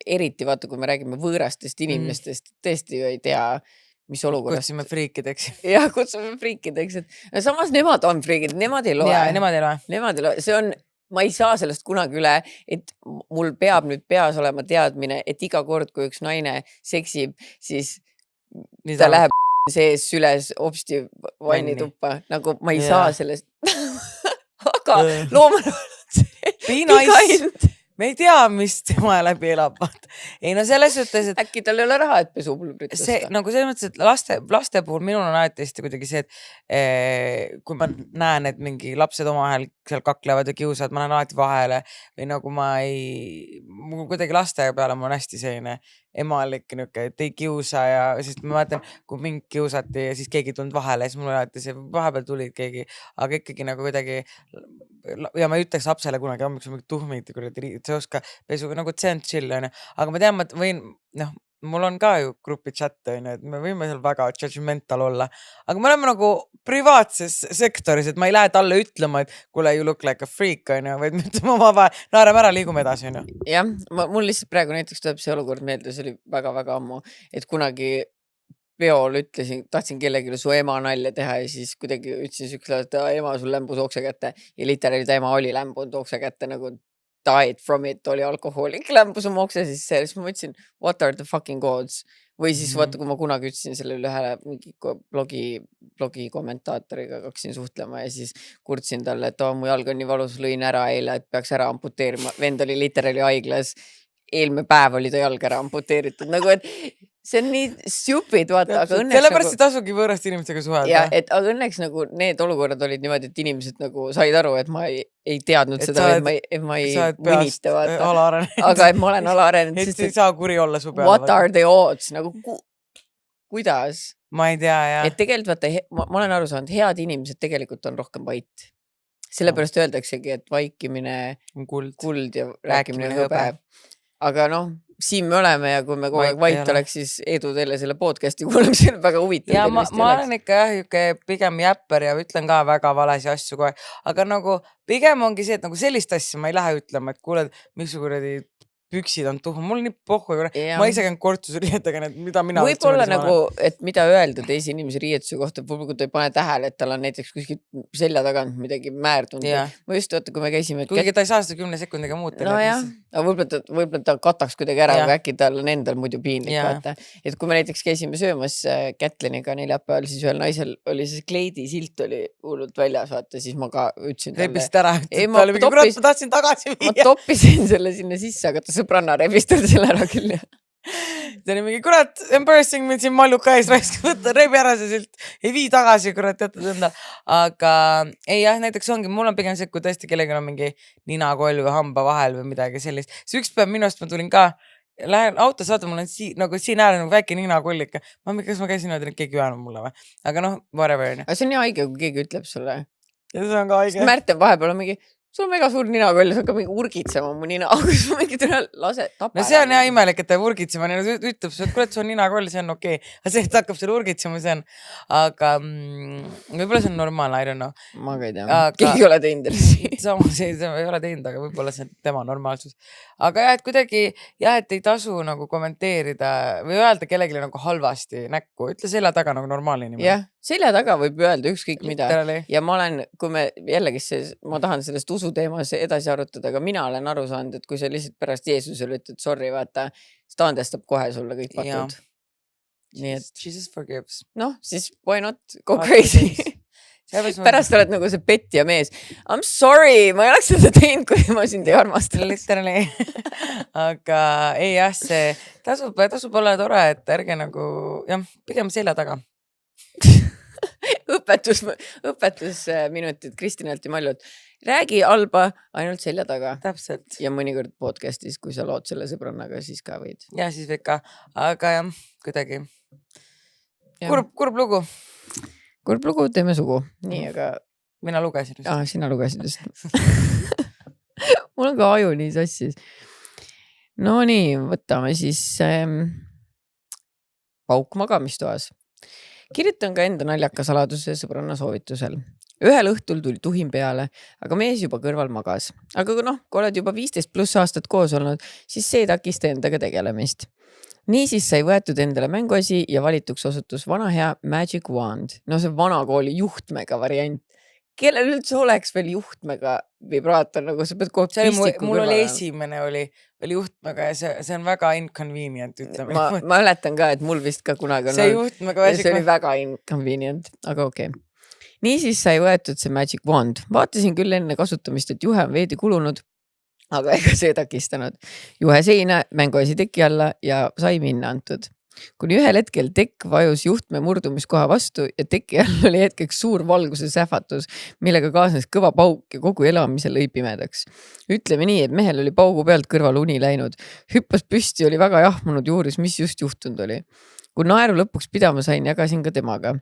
eriti vaata, kui me räägime võõrastest inimestest, tõesti ju ei tea, mis olukorrast. Kutsume friikideks. Jah, kutsume friikideks, et samas nemad on friikid, nemad ei loe. Jaa, nemad ei loe. Nemad ei loe, see on ma ei saa sellest kunagi üle, et mul peab nüüd peas olema teadmine, et iga kord, kui üks naine seksib, siis ta läheb sees süles hopsti vannituppa. Nagu ma ei saa sellest. Aga loomulikult see. Me ei tea, mis tema läbi elab. Ei no selles suhtes, et äkki tal ei ole raha, et pesupulbrit osta. Nagu selles mõttes, et laste puhul minul on alati kuidagi see, et kui ma näen, et mingi lapsed omahel seal kaklevad ja kiusavad, ma näen alati vahele või nagu mul kuidagi laste peale mul on hästi selline emalik niuke, et ei kiusa ja sest ma mäletan, kui mind kiusati ja siis keegi tulnud vahele, siis mul alati see vahepeal tulid keegi, aga ikkagi nagu kuidagi ja ma ei ütleks lapsele kunagi, hommikul mingi tuhmid, see oska pesu, nagu see on chill, on. Aga ma tean, ma võin, mul on ka ju grupi chat, et me võime seal väga judgmental olla, aga me oleme nagu privaatses sektoris, et ma ei lähe talle ütlema, et kuule, you look like a freak, vaid me ütleme oma naerame ära, liigume edasi. Jah, mul lihtsalt praegu näiteks tuleb see olukord meelde, see oli väga-väga ammu, et kunagi peol ütlesin, tahtsin kellelegi su ema nalja teha ja siis kuidagi ütlesin sükle, et ema sul lämbus okse kätte ja literaali ta ema oli lämbunud okse kätte nagu died from it, oli alkohoolik, lämbus oma okse sisse ja siis ma mõtlesin, what are the fucking gods? Või siis vaata, kui ma kunagi ütlesin sellele ühele mingi blogi kommentaatoriga hakkasin suhtlema ja siis kurtsin talle, et mu jalg on nii valus, lõin ära eile, et peaks ära amputeerima. Vend oli literaali haiglas, eelmine päev oli ta jalg ära amputeeritud, nagu et see on nii stupid, vaata, aga õnneks sellepärast ei tasugi võõrast inimestega suhelda. Ja, et aga õnneks nagu need olukorrad olid niimoodi, et inimesed nagu said aru, et ma ei teadnud seda, et ma ei mõnita, vaata. Aga et ma olen alaarenenud. Et ei saa kuri olla su peale. What are the odds? Nagu kuidas? Ma ei tea, jah. Et tegelikult vaata, ma olen aru saanud, head inimesed tegelikult on rohkem vait. Sellepärast öeldaksegi, et vaikimine kuld ja rääkimine hõbe. Aga siin me oleme ja kui me kogu aeg vait oleks, siis edu teile selle podcasti kuulemisel väga huvitav. Ja ma olen ikka pigem jäpper ja ütlen ka väga valesi asju kohe. Aga nagu pigem ongi see, et nagu sellist asja ma ei lähe ütlema, et kuule, miks kuradi püksid on tuhum, mul nii pohhu, ma ise käin kortsus riietega, mida mina võib-olla nagu, et mida öelda teisi inimesi riietuse kohta, kui ta ei pane tähele, et tal on näiteks kuskil selja tagant midagi määrdunud. Ma just oota, kui me käisime. Kuigi ta ei saa seda 10 sekundiga muuta. No jah, aga võib-olla ta kataks kuidagi ära, aga äkki tal on endal muidu piinlik. Vaata. Et kui me näiteks käisime söömas Kätliniga neljapäeval, siis ühel naisel oli see kleidi silt oli hullult väljas, vaata, siis ma ka ütlesin talle. Rebist ära, ta oli mingi kurat, ma tahtsin tagasi viia. Ma toppisin selle sinna sisse, aga ta sõbranna rebistel selle ära küll. See oli mingi kurat, embarrassing mind siin malluka ees raisk, võtta rebi ära see silt, ei vii tagasi, kurat, jätad endal. Aga ei jah, näiteks ongi, mul on pigem see, kui tõesti kellegi on mingi ninakoll või hamba vahel või midagi sellist. See üks päev minust ma tulin ka, lähen autos, vaata, mul on siin ääre nagu väike ninakollika. Kas ma käisin niimoodi, et keegi öelnud mulle või? Aga whatever. Aga see on nii haige, kui keegi ütleb sulle. Ja see on ka haige. Märten vahepeal on mingi... sul on mega suur ninakoll, sa hakkab mingi urgitsema mu nina, aga sul mingi lase tapa. No see on hea imelik, et ta urgitsema, ütleb sulle, et kuule, sul on ninakoll, see on okei. Aga see, et hakkab selle urgitsema, see on, aga võib-olla see on normaalne, I don't know. Ma ka ei tea, keegi ei ole teinud. Samas ei ole teinud, aga võib-olla see on tema normaalsus. Aga jah, et kuidagi, et ei tasu nagu kommenteerida või öelda kellelegi nagu halvasti näkku, ütle selle taga nagu normaalne inimene. Jah, selja taga võib öelda ükskõik mida. Literally. Ja ma olen, kui me jällegi ma tahan sellest usuteemas edasi arutada, aga mina olen aru saanud, et kui sa lihtsalt pärast Jeesusele ütled sorry, vaata, siis ta andestab kohe sulle kõik patud. Nii et Jesus forgives. noh, siis why not go crazy? Pärast oled nagu see petja mees. I'm sorry, ma ei oleks seda teinud, kui ma sind ei armastanud. Literally. Aga ei jah, see tasub olla tore, et ärge nagu, jah, pigem selja taga. õpetusminutid Kristinalt ja Maljult. Räägi halba ainult selja taga. Täpselt. Ja mõnikord podcastis, kui sa lood selle sõbrannaga, siis ka võid. Ja siis võid ka, aga jah, kuidagi. Kurb lugu. Kurb lugu, teeme sugu. Nii, aga... Mina lugesin just. Sina lugesid just. Mul on ka aju nii sassis. No nii, võtame siis pauk magamistoas. Kirjutan ka enda naljaka saladuse sõbranna soovitusel. Ühel õhtul tuli tuhin peale, aga mees juba kõrval magas. Aga kui oled juba 15+ aastat koos olnud, siis see ei takista endaga tegelemist. Niisiis sai võetud endale mänguasi ja valituks osutus vana hea Magic Wand. No see vanakooli juhtmega variant. Kellel üldse oleks veel juhtmega vibraator, nagu sa pead kohe pistiku mul oli esimene oli juhtmega ja see on väga inconvenient, ütleme. Ma mäletan ka, et mul vist ka kunagi on see juhtmega see oli väga inconvenient, aga okei. Niisiis sai võetud see Magic Wand. Vaatasin küll enne kasutamist, et juhe on veidi kulunud, aga ega see takistanud. Juhe seina, mänguasi teki alla ja sai minna antud. Kuni ühel hetkel tekk vajus juhtme murdumiskoha vastu ja teki all oli hetkeks suur valguse sähvatus, millega kaasnes kõva pauk ja kogu elamise lõi pimedaks. Ütleme nii, et mehel oli paugu pealt kõrval uni läinud. Hüppas püsti, oli väga jahmunud juuris, mis just juhtunud oli. Kui naeru lõpuks pidama sain, jagasin ka temaga.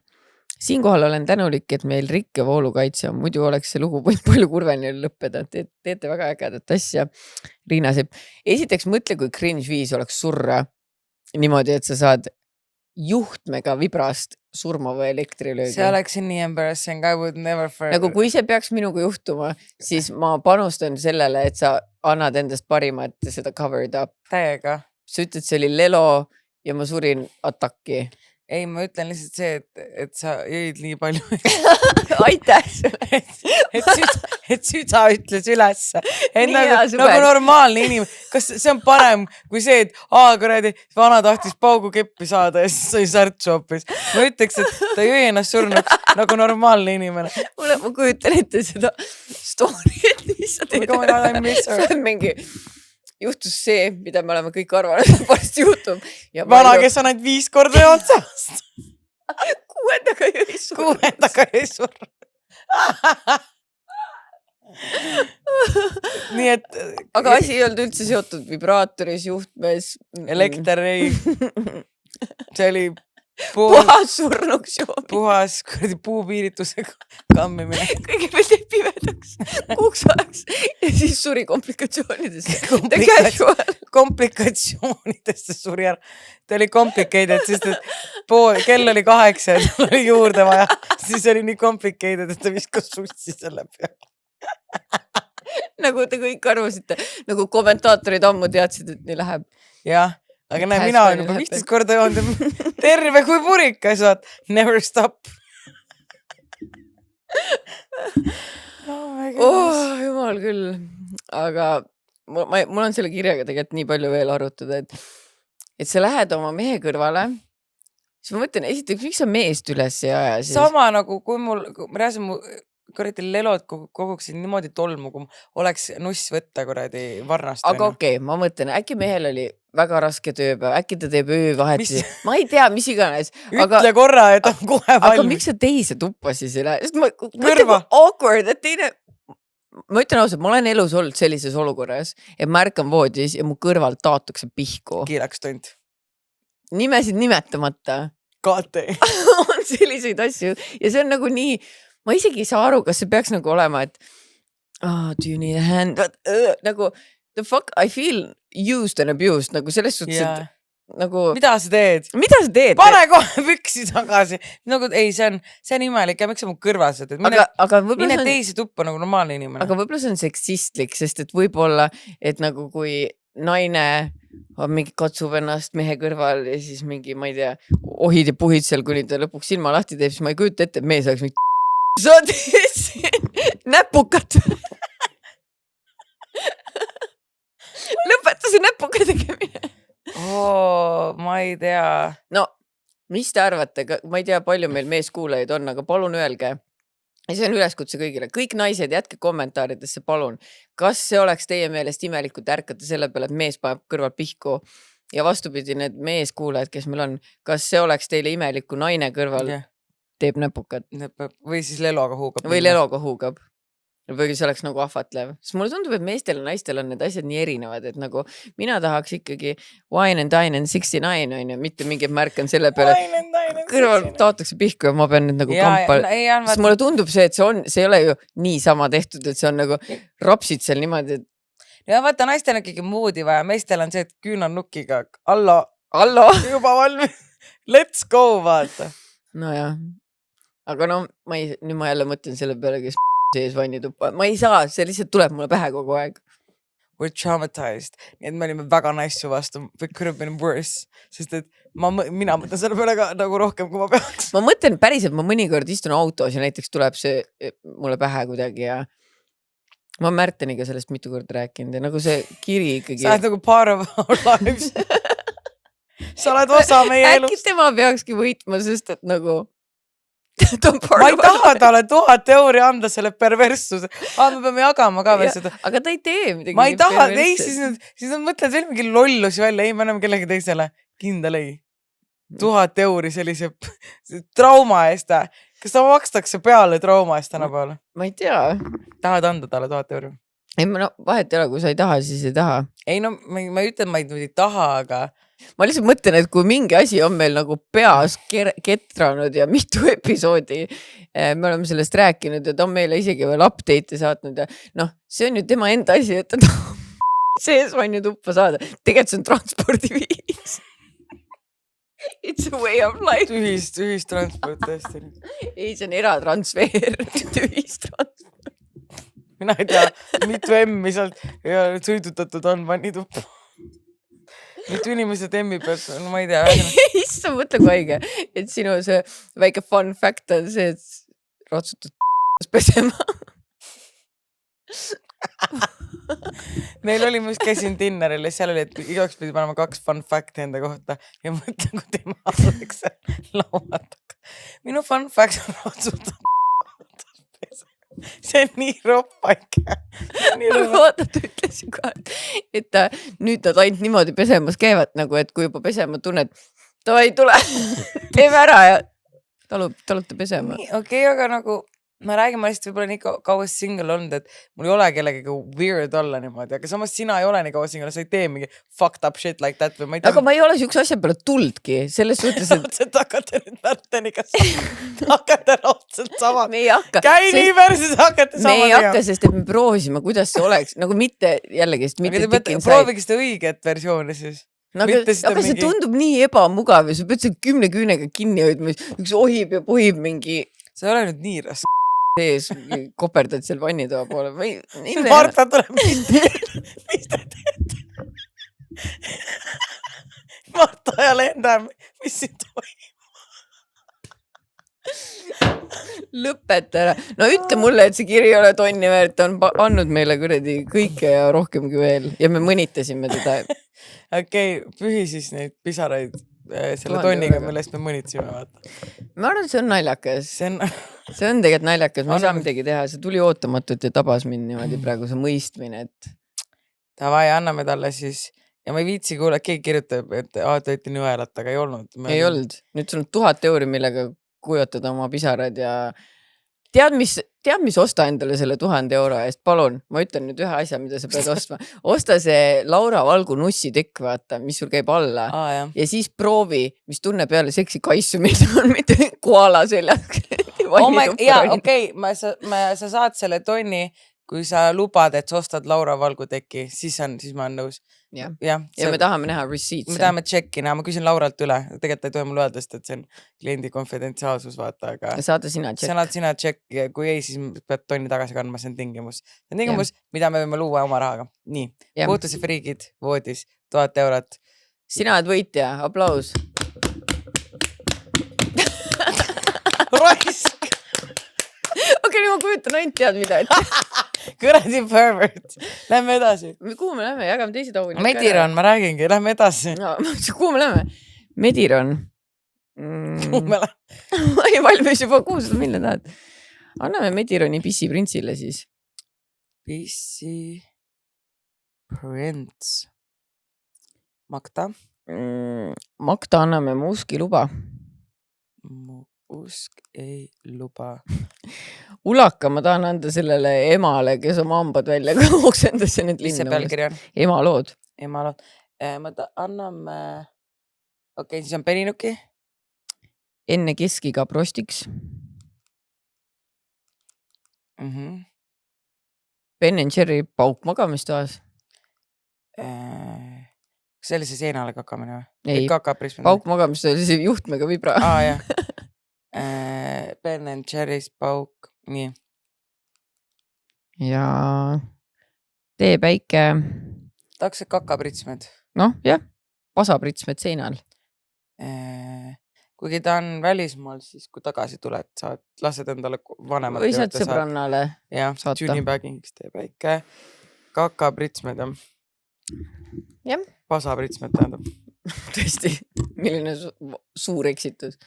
Siinkohal olen tänulik, et meil rikke voolukaitse on, muidu oleks see lugu palju kurveni lõppeda. Teete väga ägedat asja. Riina Sepp. Esiteks mõtle, kui cringe viis oleks surra. Niimoodi, et sa saad juhtmega vibrast surmava elektrilöögi. See oleks nii embarrassing, I would never nagu kui see peaks minuga juhtuma, siis ma panustan sellele, et sa annad endast parimat seda covered up. Täiega. Sa ütled, see oli lelo ja ma surin atakki. Ei, ma ütlen lihtsalt see, et sa jõid nii palju. Aitäh! et süda ütles üles. Nagu normaalne inimene. Kas see on parem kui see, et kuradi vana tahtis paugu keppi saada ja siis sai särtsu hoopis. Ma ütleks, et ta jõi ennast surnuks nagu normaalne inimene. Ma kujutan ette seda story, et mis sa teed. Sa oled mingi... Juhtus see, mida me oleme kõik arvanud, et varsti juhtub. Vana, kes on ainult 5 korda jõud saast. 6. jõi surnu. Nii et... Aga asi ei olnud üldse seotud vibraatoris, juhtmes. Elekter ei. See oli... Puhas surnuks joomine. Puhas puupiiritusega kammimine. Kõigepealt jäi pimedaks, kuuks ajaks ja siis suri komplikatsioonidesse. Komplikatsioonidesse suri ära. Ta oli complicated, sest et kell oli 8 ja tal oli juurde vaja. Siis oli nii complicated, et ta viskas sussi selle peale. Nagu te kõik arvasite, nagu kommentaatorid ammu teadsid, et nii läheb. Jah. Aga näe, mina olen juba 15 korda joonud terve kui purikas, vaat. Never stop. Jumal küll. Aga mul on selle kirjaga tegelikult nii palju veel arutada, et sa lähed oma mehe kõrvale, siis ma mõtlen, esiteks, miks sa meest üles ei aja siis? Sama nagu, kui ma rääsin mu kuradi lelod koguksid niimoodi tolmu, kui oleks nuss võtta kuradi varnast. Aga okei, ma mõtlen, äkki mehel oli väga raske tööpäev, äkki ta teeb öövahetusi. Ma ei tea, mis iganes. Ütle korra, et on kohe valmis. Aga miks sa teise tuppa siis ei lähe? Kõrva. Awkward, et teine... Ma ütlen ausalt, ma olen elus olnud sellises olukorras, et ma ärkan voodis ja mu kõrval taotakse pihku. Kiilaks tund. Nimesid nimetamata. Kaate. On selliseid asju. Ja see on nagu nii... Ma isegi ei saa aru, kas see peaks nagu olema, et do you need a hand? Nagu, the fuck, I feel used and abused, nagu selles suhtes, et nagu... Mida sa teed? Pane kohe püksi tagasi. Nagu, ei, see on imelik ja miks sa mu kõrvas oled? Mine teise tuppa nagu normaalne inimene. Aga võib-olla see on seksistlik, sest et võib-olla, et nagu kui naine mingi katsub ennast mehe kõrval ja siis mingi, ma ei tea, ohid ja puhid seal, kuni ta lõpuks silma lahti teeb, siis ma ei kujuta ette, et mees oleks mingi sa teed näpukat. Lõpeta see näpuka tegemine. Ma ei tea. No, mis te arvate? Ma ei tea, palju meil meeskuulajaid on, aga palun öelge. Ja see on üleskutse kõigile. Kõik naised, jätke kommentaaridesse, palun. Kas see oleks teie meelest imelik, kui te ärkate selle peale, et mees paneb kõrval pihku ja vastupidi need meeskuulajad, kes meil on, kas see oleks teile imelik, kui naine kõrval teeb näpukat? Või siis leloga huugab. Või leloga huugab. Või see oleks nagu ahvatlev. Sest mulle tundub, et meestel ja naistel on need asjad nii erinevad, et nagu mina tahaks ikkagi wine and dine and 69 on ju, mitte mingi märkan selle peale, et kõrval taotakse pihku ja ma pean nüüd nagu kampa. Sest mulle tundub see, et see ei ole ju nii sama tehtud, et see on nagu rapsid seal niimoodi, et... Ja vaata, naistel on ikkagi moodi vaja, meestel on see, et küün on nukiga. Allo, juba valmis. Let's go, vaata. Nojah. Aga no, nüüd ma jälle mõtlen selle peale, kes sees vannituppa. Ma ei saa, see lihtsalt tuleb mulle pähe kogu aeg. We're traumatized. Nii et me olime väga nice vastu. We could have been worse. Sest et mina mõtlen selle peale ka nagu rohkem, kui ma peaks. Ma mõtlen päriselt, ma mõnikord istun autos ja näiteks tuleb see mulle pähe kuidagi ja ma Märteniga sellest mitu korda rääkinud ja nagu see kiri ikkagi... Sa oled nagu part of our lives. Sa oled osa meie elust. Äkki tema peakski võitma, sest et nagu... Ma ei taha talle 1000 euri anda selle perverssuse. Me peame jagama ka veel seda. Aga ta ei tee midagi. Ma ei taha, siis nad mõtlevad veel mingi lollusi välja. Ei, me anname kellegi teisele. Kindel ei. 1000 euri sellise trauma eest. Kas ta makstakse peale trauma eest täna peale? Ma ei tea. Tahad anda talle 1000 euri? Ei, no vahet ei ole, kui sa ei taha, siis ei taha. Ei, no ma ei ütle, ma ei taha, aga... Ma lihtsalt mõtlen, et kui mingi asi on meil nagu peas ketranud ja mitu episoodi, me oleme sellest rääkinud ja ta on meile isegi veel update'i saatnud ja noh, see on ju tema enda asi, et ta sees vanju tuppa saada. Tegelikult see on transpordiviis. It's a way of life. Ühistransport tõesti. Ei, see on eratransfer, ühistransport. Mina ei tea, mitu emmi sealt ja sõidutatud on vannituppa. Mitu inimesed emmi pealt, no ma ei tea. Issa mõtle kui haige, et sinu see väike fun fact on see, et ratsutad pesema. Meil oli, ma just käisin dinneril ja seal oli, et igaks pidi panema 2 fun fact'i enda kohta ja mõtlen, kui tema oleks lauataga. Minu fun fact on ratsutad pesema. See on nii roppaike. Vaata, ta ütles ju ka, et nüüd nad ainult niimoodi pesemas käivad, nagu et kui juba pesema tunned, ta ei tule, teeme ära ja taluta pesema. Okei, aga nagu ma räägin, ma lihtsalt võib-olla nii kaua single olnud, et mul ei ole kellegagi weird olla niimoodi, aga samas sina ei ole nii kaua single, sa ei tee mingi fucked up shit like that või ma ei tea. Aga ma ei ole siukse asja peale tuldki, selles suhtes, et... Raudselt hakkate nüüd Märteniga hakkate raudselt sama. Me ei hakka. Käi nii versus hakkate sama. Me ei hakka, sest et me proovisime, kuidas see oleks, nagu mitte jällegi, sest mitte tikin sai. Proovige seda õiget versiooni siis. Aga see tundub nii ebamugav ja sa pead seal 10 küünega kinni hoidma, üks ohib ja puhib mingi... See ei ole nüüd nii raske. Sees koperdad seal vannitoa poole. Marta tuleb, mis te teete? Marta ja Lenda, mis siin toimub? Lõpeta ära. No ütle mulle, et see kiri ei ole tonni väärt, ta on andnud meile kuradi kõike ja rohkemgi veel ja me mõnitasime teda. Okei, pühi siis neid pisaraid selle tonniga, millest me mõnitsime, vaata. Ma arvan, et see on naljakas. See on tegelikult naljakas, ma ei saa midagi teha, see tuli ootamatult ja tabas mind niimoodi praegu see mõistmine, et... Tavai, anname talle siis... Ja ma ei viitsi kuule, et keegi kirjutab, et te võite nõelat, aga ei olnud. Ei olnud. Nüüd sul on 1000 euri, millega kujutada oma pisarad ja... Tead, mis osta endale selle 1000 euro eest? Palun, ma ütlen nüüd ühe asja, mida sa pead ostma. Osta see Laura Valgu nussitekk, vaata, mis sul käib alla. Ja siis proovi, mis tunne peale seksi kaisu, mis on mitte koala seljas. Okei, sa saad selle tonni, kui sa lubad, et sa ostad Laura Valgu tekki, siis ma olen nõus. Ja me tahame näha receipts. Me tahame tšekkina, ma küsin Lauralt üle. Tegelikult ei tohi mulle öelda, et see on kliendi konfidentsiaalsus, vaata, aga... Saada sina tšekk. Saad sina tšekk, kui ei, siis pead tonni tagasi kandma, see on tingimus. See on tingimus, mida me võime luua oma rahaga. Nii, puhtuse friigid voodis, 1000 eurot. Sina oled võitja, aplaus. Raisk! Okei, nüüd ma kujutan ainult tead mida, et Kõradi pervert. Lähme edasi. kuhu me lähme, jagame teised auhinnad. Mediron, ma räägingi, lähme edasi. No, kuhu me lähme? Mediron. Kuhu me lähme? Ma ei valmis juba, kuhu seda minna tahad. Anname Medironi pissiprintsile siis. Pissi Prince. Magda. Magda anname mu uski luba. Mu usk ei luba. Ulaka ma tahan anda sellele emale, kes oma hambad välja oksendas ja need Mis see linnu. pealkiri on? Emalood. Emalood. Anname... Okei, siis on Peninuki. Enne keskiga prostiks. Ben & Jerry pauk magamistoas. Kas see oli see seenale kakamine või? Ei, Kakaprism. pauk magamistoas oli see juhtmega vibra. Jah. Ben & Jerry's pauk. Nii. Ja teepäike. Tahaks see kakapritsmed. Noh, jah. Pasapritsmed seinal. Kuigi ta on välismaal, siis kui tagasi tuled, saad, lased endale vanemad. Või saad sõbrannale. Jah, Junibaggings teepäike. Kakapritsmed. Jah. Pasapritsmed tähendab. Tõesti, milline suur eksitus.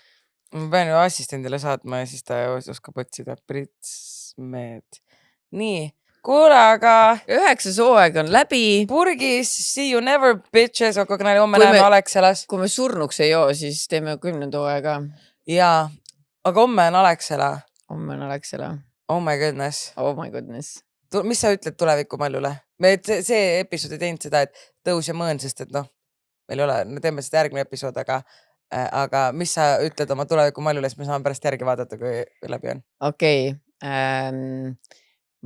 Ma pean ju assistendile saatma ja siis ta oskab otsida pritsmed. Nii, kuule, aga 9 hooaeg on läbi. purgis, see you never bitches, aga homme näeme Alexelas. Kui me surnuks ei joo, siis teeme 10. hooaega. Jaa, aga homme on Alexela. Homme on Alexela. Oh my goodness. Oh my goodness. Mis sa ütled tulevikumallule? Me see episood ei teinud seda, et tõus ja mõõn, sest et noh, meil ei ole, me teeme seda järgmine episood, aga mis sa ütled oma tulevikumallule, siis me saame pärast järgi vaadata, kui läbi on. Okei.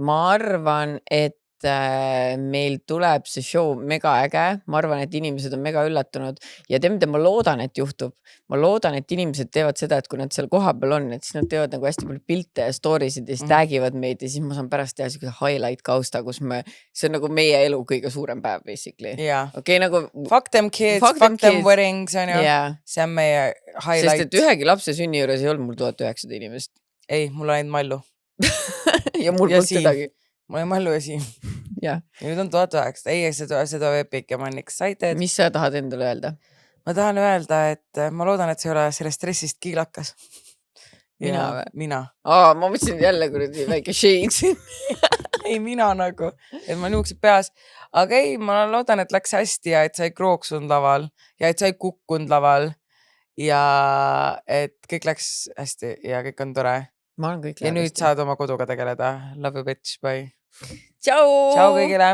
Ma arvan, et meil tuleb see show mega äge. Ma arvan, et inimesed on mega üllatunud ja mida ma loodan, et juhtub. Ma loodan, et inimesed teevad seda, et kui nad seal kohapeal on, et siis nad teevad nagu hästi palju pilte ja stories'id ja siis taggivad meid ja siis ma saan pärast teha sellise highlight kausta, kus see on nagu meie elu kõige suurem päev basically. Yeah. Okei, nagu fuck them kids, fuck them weddings on ju. Yeah. See on meie highlight. Sest et ühegi lapse sünni juures ei olnud mul 1900 inimest. Ei, mul on ainult Mallu. ja mul polnud kedagi. Mul on Mallu ja Siim. Ja. Ja nüüd on 1900. Ei, see tuleb epic ja ma olen excited. Mis sa tahad endale öelda? Ma tahan öelda, et ma loodan, et see ei ole selle stressist kiilakas. Mina või? Mina. Ma mõtlesin jälle kuradi väike shade siin. Ei, mina nagu, et ma niuksed peas. Aga ei, ma loodan, et läks hästi ja et sa ei krooksunud laval ja et sa ei kukkunud laval ja et kõik läks hästi ja kõik on tore. Ma olen kõik ja nüüd saad oma koduga tegeleda. Love you bitch, bye. Tšau! Tšau kõigile!